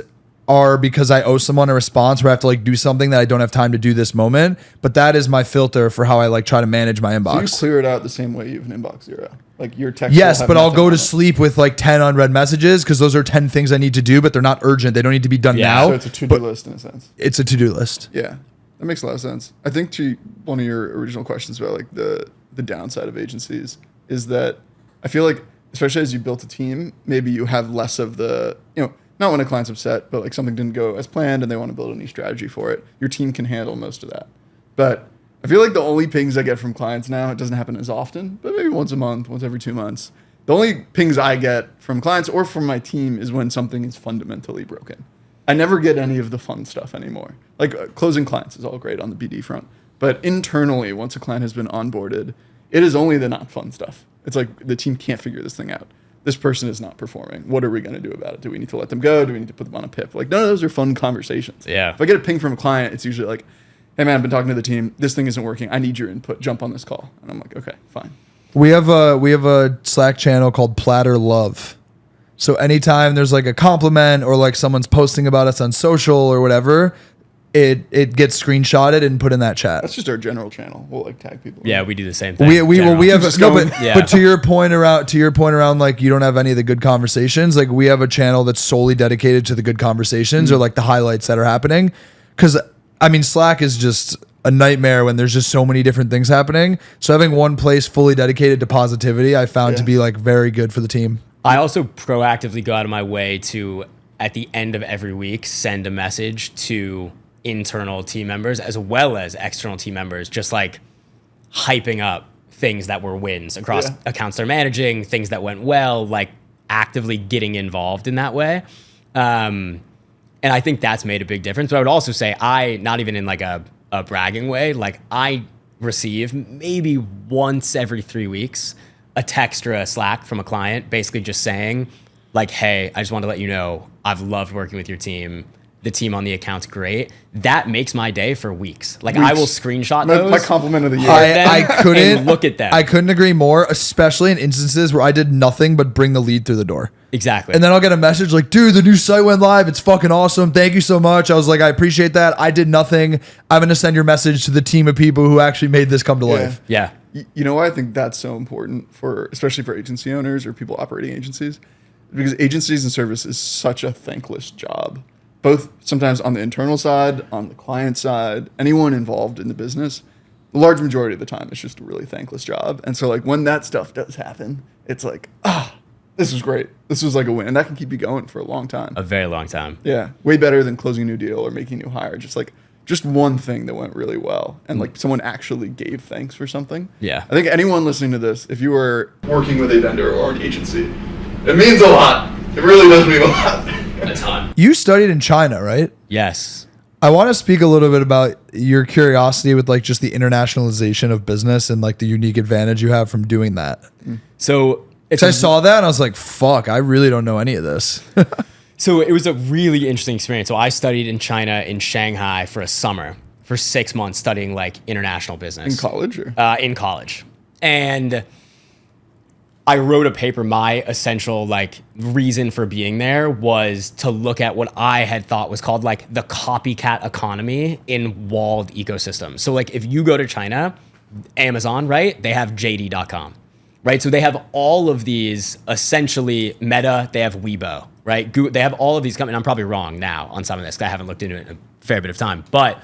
are because I owe someone a response where I have to, like, do something that I don't have time to do this moment. But that is my filter for how I, like, try to manage my inbox. So you clear it out the same way you have an inbox zero. Like, your text. Yes, but I'll go to sleep with, like, 10 unread messages because those are 10 things I need to do, but they're not urgent. They don't need to be done now. So it's a to-do list in a sense. It's a to-do list. Yeah, that makes a lot of sense. I think to one of your original questions about, like, the downside of agencies is that I feel like, especially as you built a team, maybe you have less of the, not when a client's upset, but, like, something didn't go as planned and they want to build a new strategy for it. Your team can handle most of that. But I feel like the only pings I get from clients now, it doesn't happen as often, but maybe once a month, once every 2 months. The only pings I get from clients or from my team is when something is fundamentally broken. I never get any of the fun stuff anymore. Like closing clients is all great on the BD front. But internally, once a client has been onboarded, it is only the not fun stuff. It's like the team can't figure this thing out. This person is not performing. What are we going to do about it? Do we need to let them go? Do we need to put them on a PIP? Like, none of those are fun conversations. Yeah. If I get a ping from a client, it's usually like, hey man, I've been talking to the team. This thing isn't working. I need your input. Jump on this call. And I'm like, okay, fine. We have a Slack channel called Platter Love. So anytime there's like a compliment or like someone's posting about us on social or whatever, it gets screenshotted and put in that chat. That's just our general channel. We'll like tag people. Yeah, we do the same thing. We have Just no, going- but to your point around like you don't have any of the good conversations. Like we have a channel that's solely dedicated to the good conversations or like the highlights that are happening. Because I mean, Slack is just a nightmare when there's just so many different things happening. So having one place fully dedicated to positivity, I found to be like very good for the team. I also proactively go out of my way to, at the end of every week, send a message to internal team members as well as external team members, just like hyping up things that were wins across accounts they're managing, things that went well, like actively getting involved in that way. And I think that's made a big difference. But I would also say not even in like a bragging way, like I receive maybe once every 3 weeks a text or a Slack from a client basically just saying like, hey, I just want to let you know I've loved working with your team. The team on the account's great. That makes my day for weeks. Like I will screenshot those. My compliment of the year. I couldn't and look at them. I couldn't agree more, especially in instances where I did nothing but bring the lead through the door. Exactly. And then I'll get a message like, dude, the new site went live. It's fucking awesome. Thank you so much. I was like, I appreciate that. I did nothing. I'm going to send your message to the team of people who actually made this come to life. Yeah. You know why I think that's so important especially for agency owners or people operating agencies? Because agencies and service is such a thankless job, both sometimes on the internal side, on the client side, anyone involved in the business. The large majority of the time, it's just a really thankless job. And so like when that stuff does happen, it's like, this was great. This was like a win. And that can keep you going for a long time. A very long time. Yeah. Way better than closing a new deal or making a new hire. Just one thing that went really well. And like someone actually gave thanks for something. Yeah. I think anyone listening to this, if you were working with a vendor or an agency, it means a lot. It really does mean a lot. A ton. You studied in China, right? Yes. I want to speak a little bit about your curiosity with like just the internationalization of business and like the unique advantage you have from doing that. So I saw that and I was like, fuck, I really don't know any of this. So it was a really interesting experience. So I studied in China, in Shanghai for a summer, for 6 months studying like international business. In college? Or? In college. And I wrote a paper. My essential like reason for being there was to look at what I had thought was called like the copycat economy in walled ecosystems. So like if you go to China, Amazon, right? They have JD.com, right? So they have all of these essentially Meta, they have Weibo, right? Google, they have all of these companies. I'm probably wrong now on some of this because I haven't looked into it in a fair bit of time. But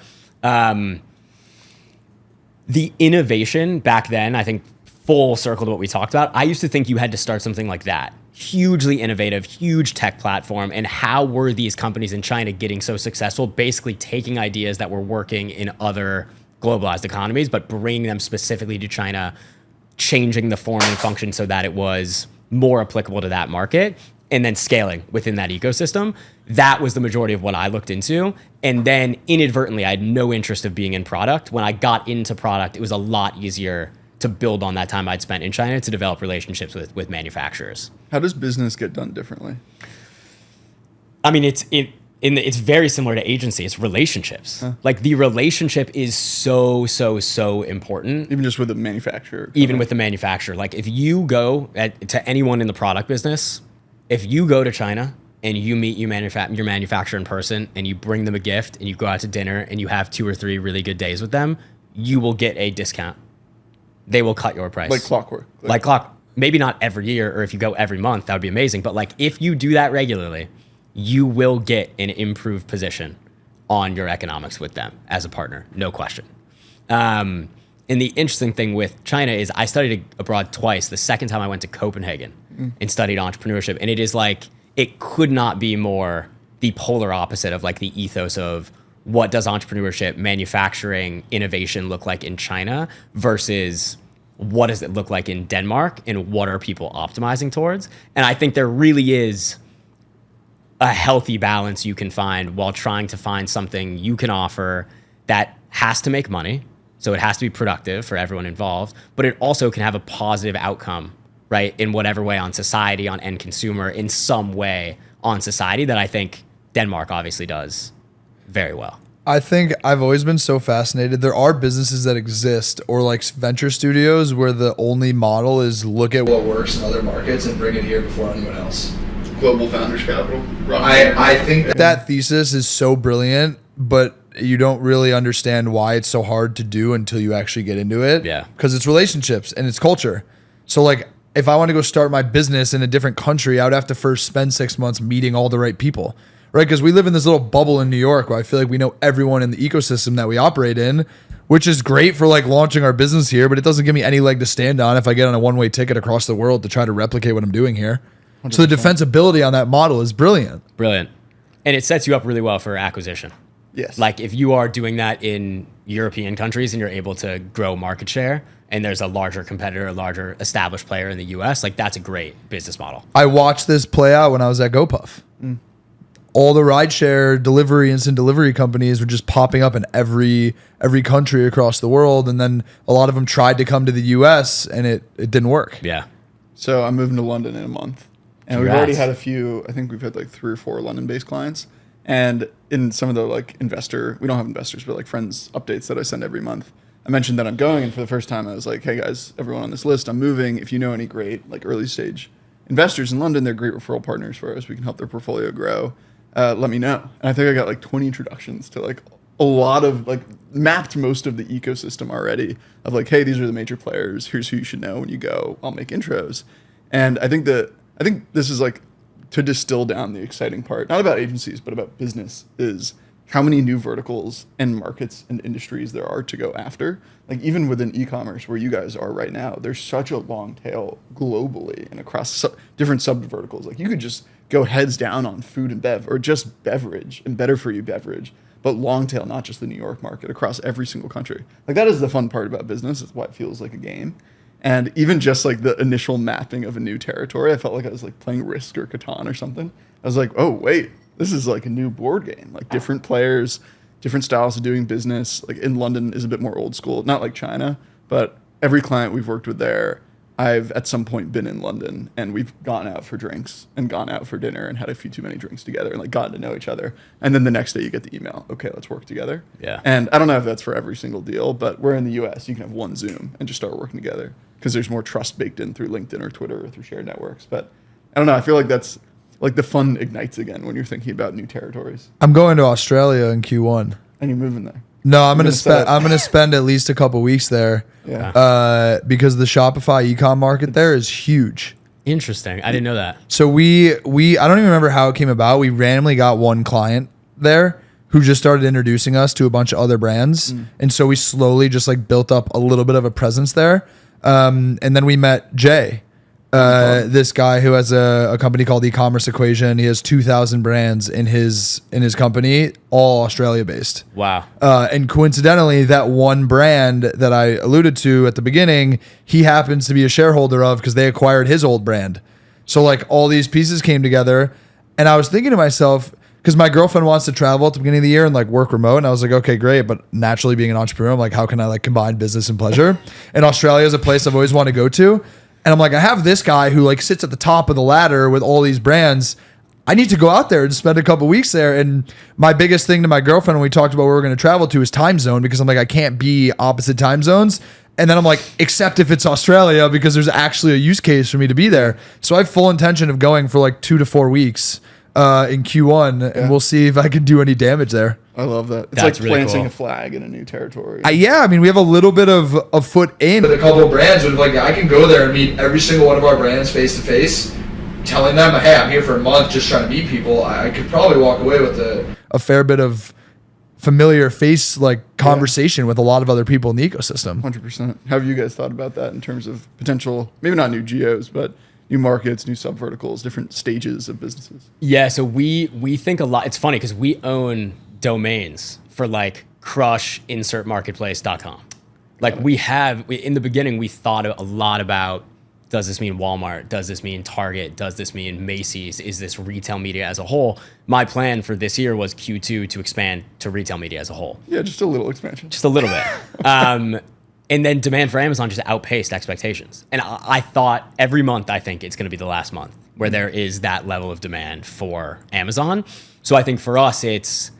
the innovation back then, I think full circle to what we talked about, I used to think you had to start something like that. Hugely innovative, huge tech platform. And how were these companies in China getting so successful? Basically taking ideas that were working in other globalized economies, but bringing them specifically to China, changing the form and function so that it was more applicable to that market, and then scaling within that ecosystem. That was the majority of what I looked into. And then inadvertently, I had no interest of being in product. When I got into product, it was a lot easier to build on that time I'd spent in China to develop relationships with manufacturers. How does business get done differently? I mean, it's very similar to agency. It's relationships. Like the relationship is so important. Even just with the manufacturer. Even with the manufacturer. Like if you go to anyone in the product business, if you go to China and you meet your manufacturer in person and you bring them a gift and you go out to dinner and you have 2 or 3 really good days with them, you will get a discount. They will cut your price. Like clockwork. Like clock. Maybe not every year, or if you go every month, that would be amazing. But like if you do that regularly, you will get an improved position on your economics with them as a partner, no question. And the interesting thing with China is I studied abroad twice. The second time I went to Copenhagen and studied entrepreneurship. And it is like, it could not be more the polar opposite of like the ethos of what does entrepreneurship, manufacturing, innovation look like in China versus what does it look like in Denmark and what are people optimizing towards? And I think there really is a healthy balance you can find while trying to find something you can offer that has to make money. So it has to be productive for everyone involved, but it also can have a positive outcome, right? In whatever way on society, on end consumer, in some way on society that I think Denmark obviously does very well. I think I've always been so fascinated. There are businesses that exist or like venture studios where the only model is look at what works in other markets and bring it here before anyone else. Global Founders Capital. I think that thesis is so brilliant, but you don't really understand why it's so hard to do until you actually get into it. Yeah. Because it's relationships and it's culture. So like if I want to go start my business in a different country, I would have to first spend 6 months meeting all the right people. Right, because we live in this little bubble in New York where I feel like we know everyone in the ecosystem that we operate in, which is great for like launching our business here, but it doesn't give me any leg to stand on if I get on a one-way ticket across the world to try to replicate what I'm doing here. 100%. So the defensibility on that model is brilliant. Brilliant. And it sets you up really well for acquisition. Yes. Like if you are doing that in European countries and you're able to grow market share and there's a larger competitor, a larger established player in the US, like that's a great business model. I watched this play out when I was at GoPuff. All the rideshare delivery, instant delivery companies were just popping up in every country across the world. And then a lot of them tried to come to the US and it didn't work. Yeah. So I'm moving to London in a month. And we've already had a few, I think we've had like 3 or 4 London-based clients. And in some of the like we don't have investors, but like friends updates that I send every month, I mentioned that I'm going. And for the first time, I was like, hey guys, everyone on this list, I'm moving. If you know any great like early stage investors in London, they're great referral partners for us. We can help their portfolio grow. Let me know. And I think I got like 20 introductions to like a lot of like mapped most of the ecosystem already of like, hey, these are the major players. Here's who you should know when you go. I'll make intros. And I think this is like to distill down the exciting part, not about agencies, but about business is how many new verticals and markets and industries there are to go after. Like even within e-commerce where you guys are right now, there's such a long tail globally and across different sub verticals. Like you could just go heads down on food and bev or just beverage and better for you beverage, but long tail, not just the New York market, across every single country. Like that is the fun part about business. It's why it feels like a game. And even just like the initial mapping of a new territory, I felt like I was like playing Risk or Catan or something. I was like, oh wait, this is like a new board game, like different players, different styles of doing business. Like in London is a bit more old school, not like China, but every client we've worked with there, I've at some point been in London and we've gone out for drinks and gone out for dinner and had a few too many drinks together and like gotten to know each other. And then the next day you get the email, okay, let's work together. Yeah. And I don't know if that's for every single deal, but we're in the US, you can have one Zoom and just start working together because there's more trust baked in through LinkedIn or Twitter or through shared networks. But I don't know, I feel like that's like the fun ignites again when you're thinking about new territories. I'm going to Australia in Q1. And you're moving there. No, I'm gonna spend at least a couple weeks there. Yeah. Because the Shopify e-com market there is huge. Interesting. I didn't know that. So we I don't even remember how it came about. We randomly got one client there who just started introducing us to a bunch of other brands. And so we slowly just like built up a little bit of a presence there. And then we met Jay, this guy who has a company called E-commerce Equation. He has 2,000 brands in his company, all Australia based. Wow. And coincidentally, that one brand that I alluded to at the beginning, he happens to be a shareholder of because they acquired his old brand. So like all these pieces came together, and I was thinking to myself, because my girlfriend wants to travel at the beginning of the year and like work remote. And I was like, okay, great. But naturally being an entrepreneur, I'm like, how can I like combine business and pleasure? And Australia is a place I've always wanted to go to. And I'm like, I have this guy who like sits at the top of the ladder with all these brands. I need to go out there and spend a couple weeks there. And my biggest thing to my girlfriend when we talked about where we're going to travel to is time zone, because I'm like, I can't be opposite time zones. And then I'm like, except if it's Australia, because there's actually a use case for me to be there. So I have full intention of going for like 2 to 4 weeks in Q1, and we'll see if I can do any damage there. I love that. It's That's like really planting cool. a flag in a new territory. Yeah, I mean, we have a little bit of a foot in with a couple of brands. But like, I can go there and meet every single one of our brands face to face, telling them, hey, I'm here for a month just trying to meet people. I could probably walk away with a fair bit of familiar face like conversation with a lot of other people in the ecosystem. 100%. How have you guys thought about that in terms of potential, maybe not new geos, but new markets, new sub-verticals, different stages of businesses? Yeah, so we think a lot. It's funny because we own domains for like crush.insertmarketplace.com. Like in the beginning, we thought a lot about, does this mean Walmart? Does this mean Target? Does this mean Macy's? Is this retail media as a whole? My plan for this year was Q2 to expand to retail media as a whole. Yeah, just a little expansion. Just a little bit. And then demand for Amazon just outpaced expectations. And I thought every month, I think it's going to be the last month where there is that level of demand for Amazon. So I think for us, it's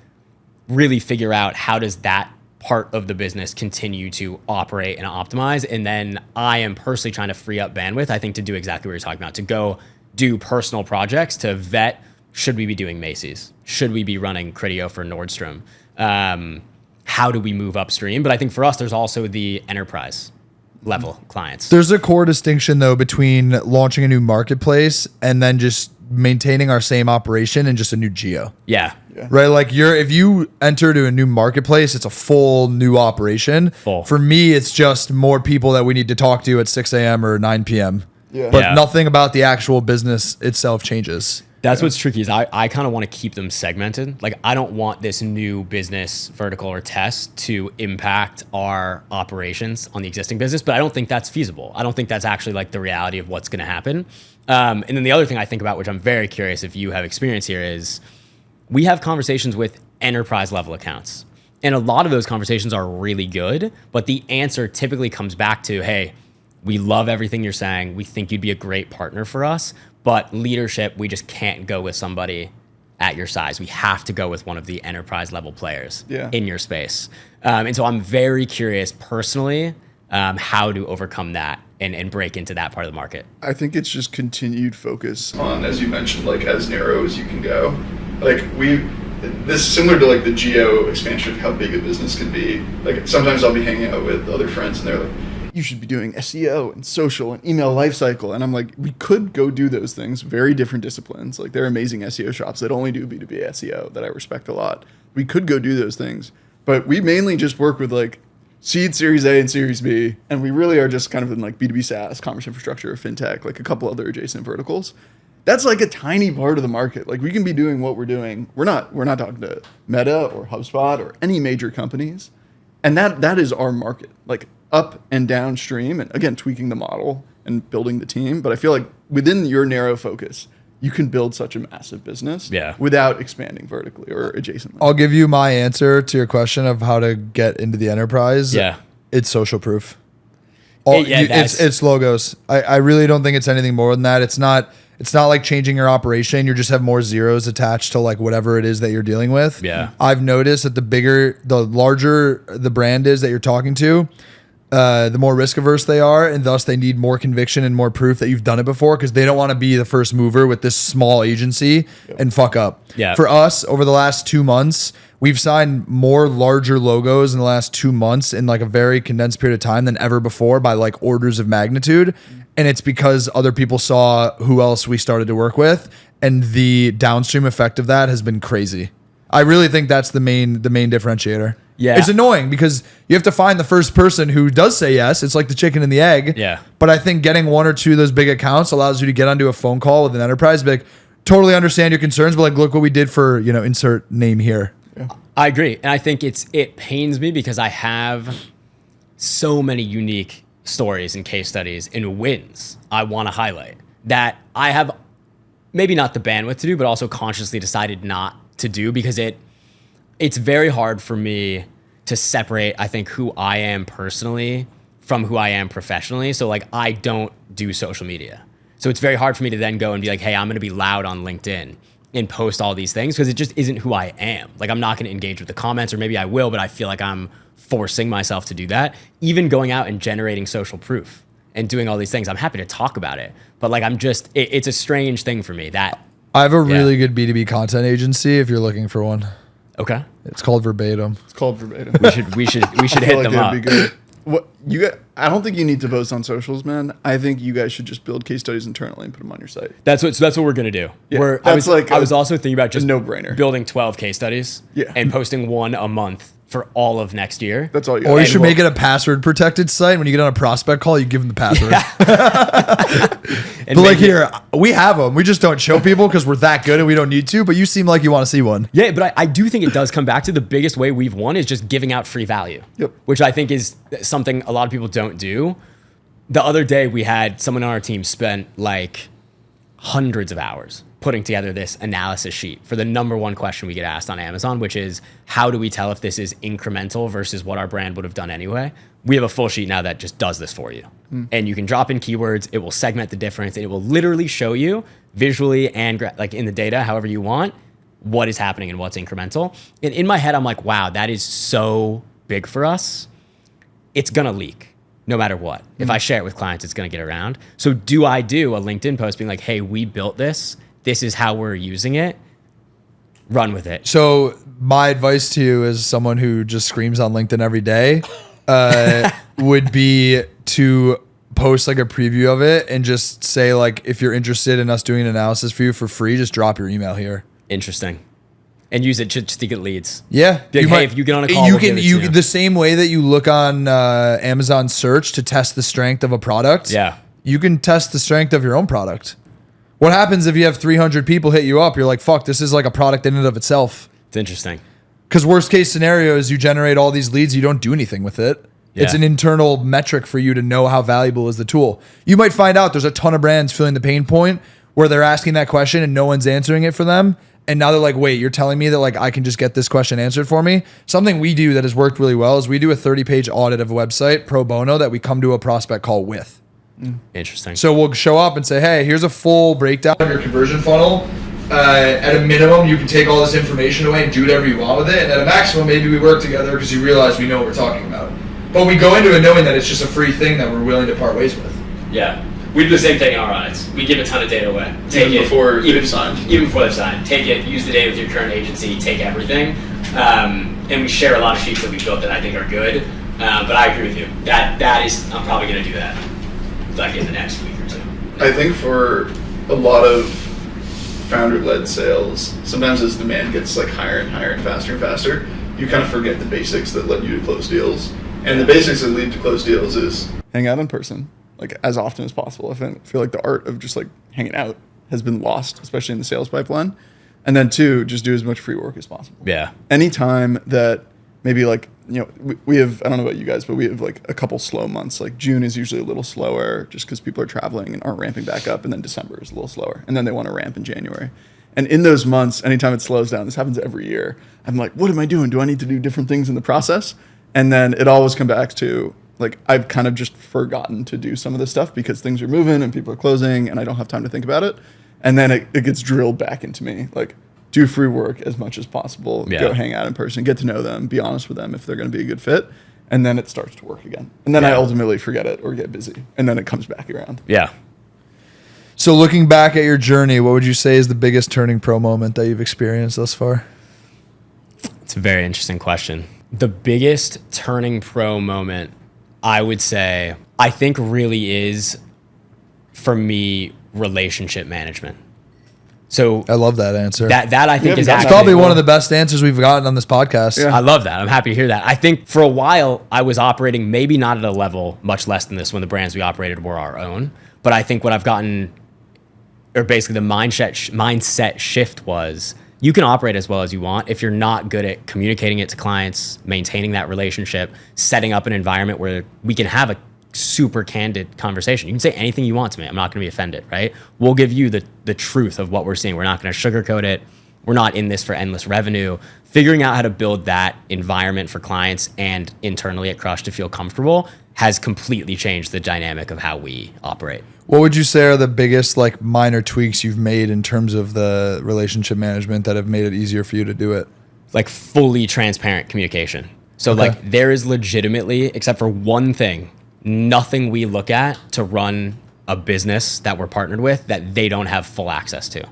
really figure out how does that part of the business continue to operate and optimize. And then I am personally trying to free up bandwidth, I think, to do exactly what you're talking about, to go do personal projects, to vet, should we be doing Macy's? Should we be running Criteo for Nordstrom? How do we move upstream? But I think for us, there's also the enterprise level clients. There's a core distinction, though, between launching a new marketplace and then just maintaining our same operation and just a new geo. Yeah. Right? Like if you enter to a new marketplace, it's a full new operation. Full. For me, it's just more people that we need to talk to at 6 a.m. or 9 p.m. Yeah. But nothing about the actual business itself changes. That's what's tricky is I kind of want to keep them segmented. Like I don't want this new business vertical or test to impact our operations on the existing business, but I don't think that's feasible. I don't think that's actually like the reality of what's going to happen. And then the other thing I think about, which I'm very curious if you have experience here, is we have conversations with enterprise level accounts. And a lot of those conversations are really good, but the answer typically comes back to, hey, we love everything you're saying. We think you'd be a great partner for us, but leadership, we just can't go with somebody at your size. We have to go with one of the enterprise level players in your space. And so I'm very curious personally how to overcome that and break into that part of the market. I think it's just continued focus on, as you mentioned, like as narrow as you can go. Like this is similar to like the geo expansion of how big a business can be. Like sometimes I'll be hanging out with other friends and they're like, you should be doing SEO and social and email lifecycle. And I'm like, we could go do those things, very different disciplines. Like there are amazing SEO shops that only do B2B SEO that I respect a lot. We could go do those things, but we mainly just work with like seed, Series A, and Series B. And we really are just kind of in like B2B SaaS, commerce infrastructure, fintech, like a couple other adjacent verticals. That's like a tiny part of the market. Like we can be doing what we're doing. We're not talking to Meta or HubSpot or any major companies. And that is our market, like up and downstream. And again, tweaking the model and building the team. But I feel like within your narrow focus, you can build such a massive business without expanding vertically or adjacently. I'll give you my answer to your question of how to get into the enterprise. Yeah. It's social proof. It's logos. I really don't think it's anything more than that. It's not like changing your operation. You just have more zeros attached to like whatever it is that you're dealing with. Yeah. I've noticed that the larger the brand is that you're talking to, the more risk averse they are, and thus they need more conviction and more proof that you've done it before, because they don't want to be the first mover with this small agency and fuck up. Yeah. For us, over the last 2 months, we've signed more larger logos in the last 2 months in like a very condensed period of time than ever before by like orders of magnitude. And it's because other people saw who else we started to work with, and the downstream effect of that has been crazy. I really think that's the main differentiator. Yeah. It's annoying because you have to find the first person who does say yes. It's like the chicken and the egg. Yeah. But I think getting 1 or 2 of those big accounts allows you to get onto a phone call with an enterprise, be like, totally understand your concerns, but like, look what we did for, insert name here. Yeah. I agree. And I think it pains me because I have so many unique stories and case studies and wins I want to highlight that I have maybe not the bandwidth to do, but also consciously decided not to do, because it's very hard for me to separate, I think, who I am personally from who I am professionally. So like I don't do social media. So it's very hard for me to then go and be like, hey, I'm going to be loud on LinkedIn and post all these things, because it just isn't who I am. Like I'm not going to engage with the comments, or maybe I will, but I feel like I'm forcing myself to do that. Even going out and generating social proof and doing all these things, I'm happy to talk about it. But like it's a strange thing for me that I have a really good B2B content agency if you're looking for one. Okay. It's called Verbatim. We should hit them up. Be good. I don't think you need to post on socials, man. I think you guys should just build case studies internally and put them on your site. That's what we're gonna do. Yeah, I was also thinking about just no-brainer. building 12 case studies and posting one a month for all of next year. That's all you Or got. you should make it a password protected site. When you get on a prospect call, you give them the password. And But like maybe- here, we have them. We just don't show people because we're that good and we don't need to. But you seem like you want to see one. Yeah, but I do think it does come back to the biggest way we've won is just giving out free value. Yep. Which I think is something a lot of people don't do. The other day we had someone on our team spent like hundreds of hours putting together this analysis sheet for the number one question we get asked on Amazon, which is how do we tell if this is incremental versus what our brand would have done anyway? We have a full sheet now that just does this for you. And you can drop in keywords, it will segment the difference, and it will literally show you visually and like in the data, however you want, what is happening and what's incremental. And in my head, I'm like, wow, that is so big for us. It's gonna leak no matter what. If I share it with clients, it's gonna get around. So do I do a LinkedIn post being like, hey, we built this. This is how we're using it. Run with it. So my advice to you as someone who just screams on LinkedIn every day would be to post like a preview of it and just say like, if you're interested in us doing an analysis for you for free, just drop your email here. Interesting. And use it just to get leads. Yeah. Be like, hey, if you get on a call, you we'll can give it to you. the same way that you look on Amazon search to test the strength of a product. Yeah. You can test the strength of your own product. What happens if you have 300 people hit you up? You're like, fuck, this is like a product in and of itself. It's interesting. Because worst case scenario is you generate all these leads, you don't do anything with it. Yeah. It's an internal metric for you to know how valuable is the tool. You might find out there's a ton of brands feeling the pain point where they're asking that question and no one's answering it for them. And now they're like, wait, you're telling me that like I can just get this question answered for me? Something we do that has worked really well is we do a 30-page audit of a website pro bono that we come to a prospect call with. Interesting. So we'll show up and say, hey, here's a full breakdown of your conversion funnel. At a minimum, you can take all this information away and do whatever you want with it. And at a maximum, maybe we work together because you realize we know what we're talking about. But we go into it knowing that it's just a free thing that we're willing to part ways with. Yeah. We do the same thing in our audits. We give a ton of data away. Even before they've signed. Even before they've signed. Take it, use the data with your current agency, take everything. And we share a lot of sheets that we built that I think are good. But I agree with you. That is, I'm probably going to do that like in the next week or two. I think for a lot of founder-led sales, sometimes as demand gets like higher and higher and faster, you kind of forget the basics that led you to close deals. And the basics that lead to close deals is hang out in person, like as often as possible. I feel like the art of just like hanging out has been lost, especially in the sales pipeline. And then two, just do as much free work as possible. Yeah. Anytime that maybe like, you know, we have, I don't know about you guys, but we have like a couple slow months. Like June is usually a little slower just because people are traveling and aren't ramping back up. And then December is a little slower. And then they want to ramp in January. And in those months, anytime it slows down, this happens every year. I'm like, what am I doing? Do I need to do different things in the process? And then it always comes back to like, I've kind of just forgotten to do some of this stuff because things are moving and people are closing and I don't have time to think about it. And then it gets drilled back into me. Like, do free work as much as possible. Yeah. Go hang out in person, get to know them, be honest with them if they're going to be a good fit. And then it starts to work again. And then I ultimately forget it or get busy. And then it comes back around. Yeah. So looking back at your journey, what would you say is the biggest turning pro moment that you've experienced thus far? It's a very interesting question. The biggest turning pro moment, I would say, I think really is, for me, relationship management. So I love that answer. that I think is It's It's actually probably one of the best answers we've gotten on this podcast. Yeah. I love that. I'm happy to hear that. I think for a while I was operating maybe not at a level much less than this when the brands we operated were our own. But I think what I've gotten, or basically the mindset shift was, you can operate as well as you want if you're not good at communicating it to clients, maintaining that relationship, setting up an environment where we can have a super candid conversation. You can say anything you want to me. I'm not going to be offended, right? We'll give you the truth of what we're seeing. We're not going to sugarcoat it. We're not in this for endless revenue. Figuring out how to build that environment for clients and internally at Crush to feel comfortable has completely changed the dynamic of how we operate. What would you say are the biggest like minor tweaks you've made in terms of the relationship management that have made it easier for you to do it? Like fully transparent communication. So Okay. like there is legitimately, except for one thing, nothing we look at to run a business that we're partnered with that they don't have full access to.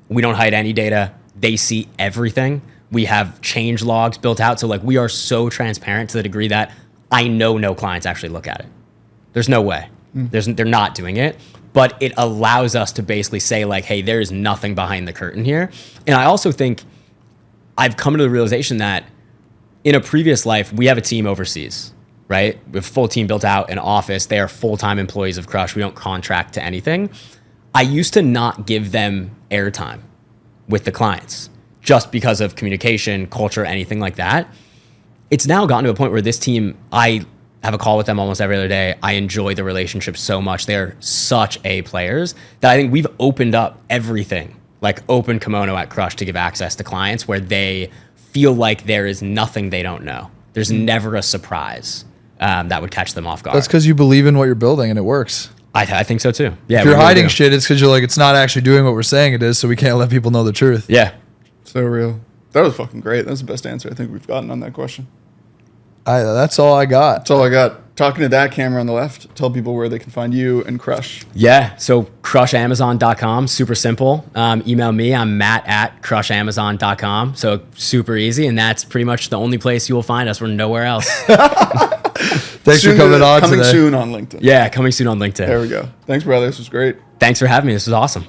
We don't hide any data. They see everything. We have change logs built out. So like we are so transparent to the degree that I know no clients actually look at it. There's no way. They're not doing it. But it allows us to basically say like, hey, there is nothing behind the curtain here. And I also think I've come to the realization that in a previous life, we have a team overseas, right? We have a full team built out, an office. They are full-time employees of Crush. We don't contract to anything. I used to not give them airtime with the clients just because of communication, culture, anything like that. It's now gotten to a point where this team, I have a call with them almost every other day. I enjoy the relationship so much. They're such A players that I think we've opened up everything, like open kimono at Crush to give access to clients where they feel like there is nothing they don't know. There's never a surprise that would catch them off guard. That's because you believe in what you're building and it works. I think so too. Yeah. If you're hiding shit, it's because you're like, it's not actually doing what we're saying it is, so we can't let people know the truth. Yeah. So real. That was fucking great. That's the best answer I think we've gotten on that question. That's all I got. That's all I got. Talking to that camera on the left, tell people where they can find you and Crush. Yeah. So crushamazon.com, super simple. Email me. I'm matt@crushamazon.com. So super easy. And that's pretty much the only place you will find us. We're nowhere else. Thanks for coming on Coming today. soon on LinkedIn. Yeah. Coming soon on LinkedIn. There we go. Thanks, brother. This was great. Thanks for having me. This was awesome.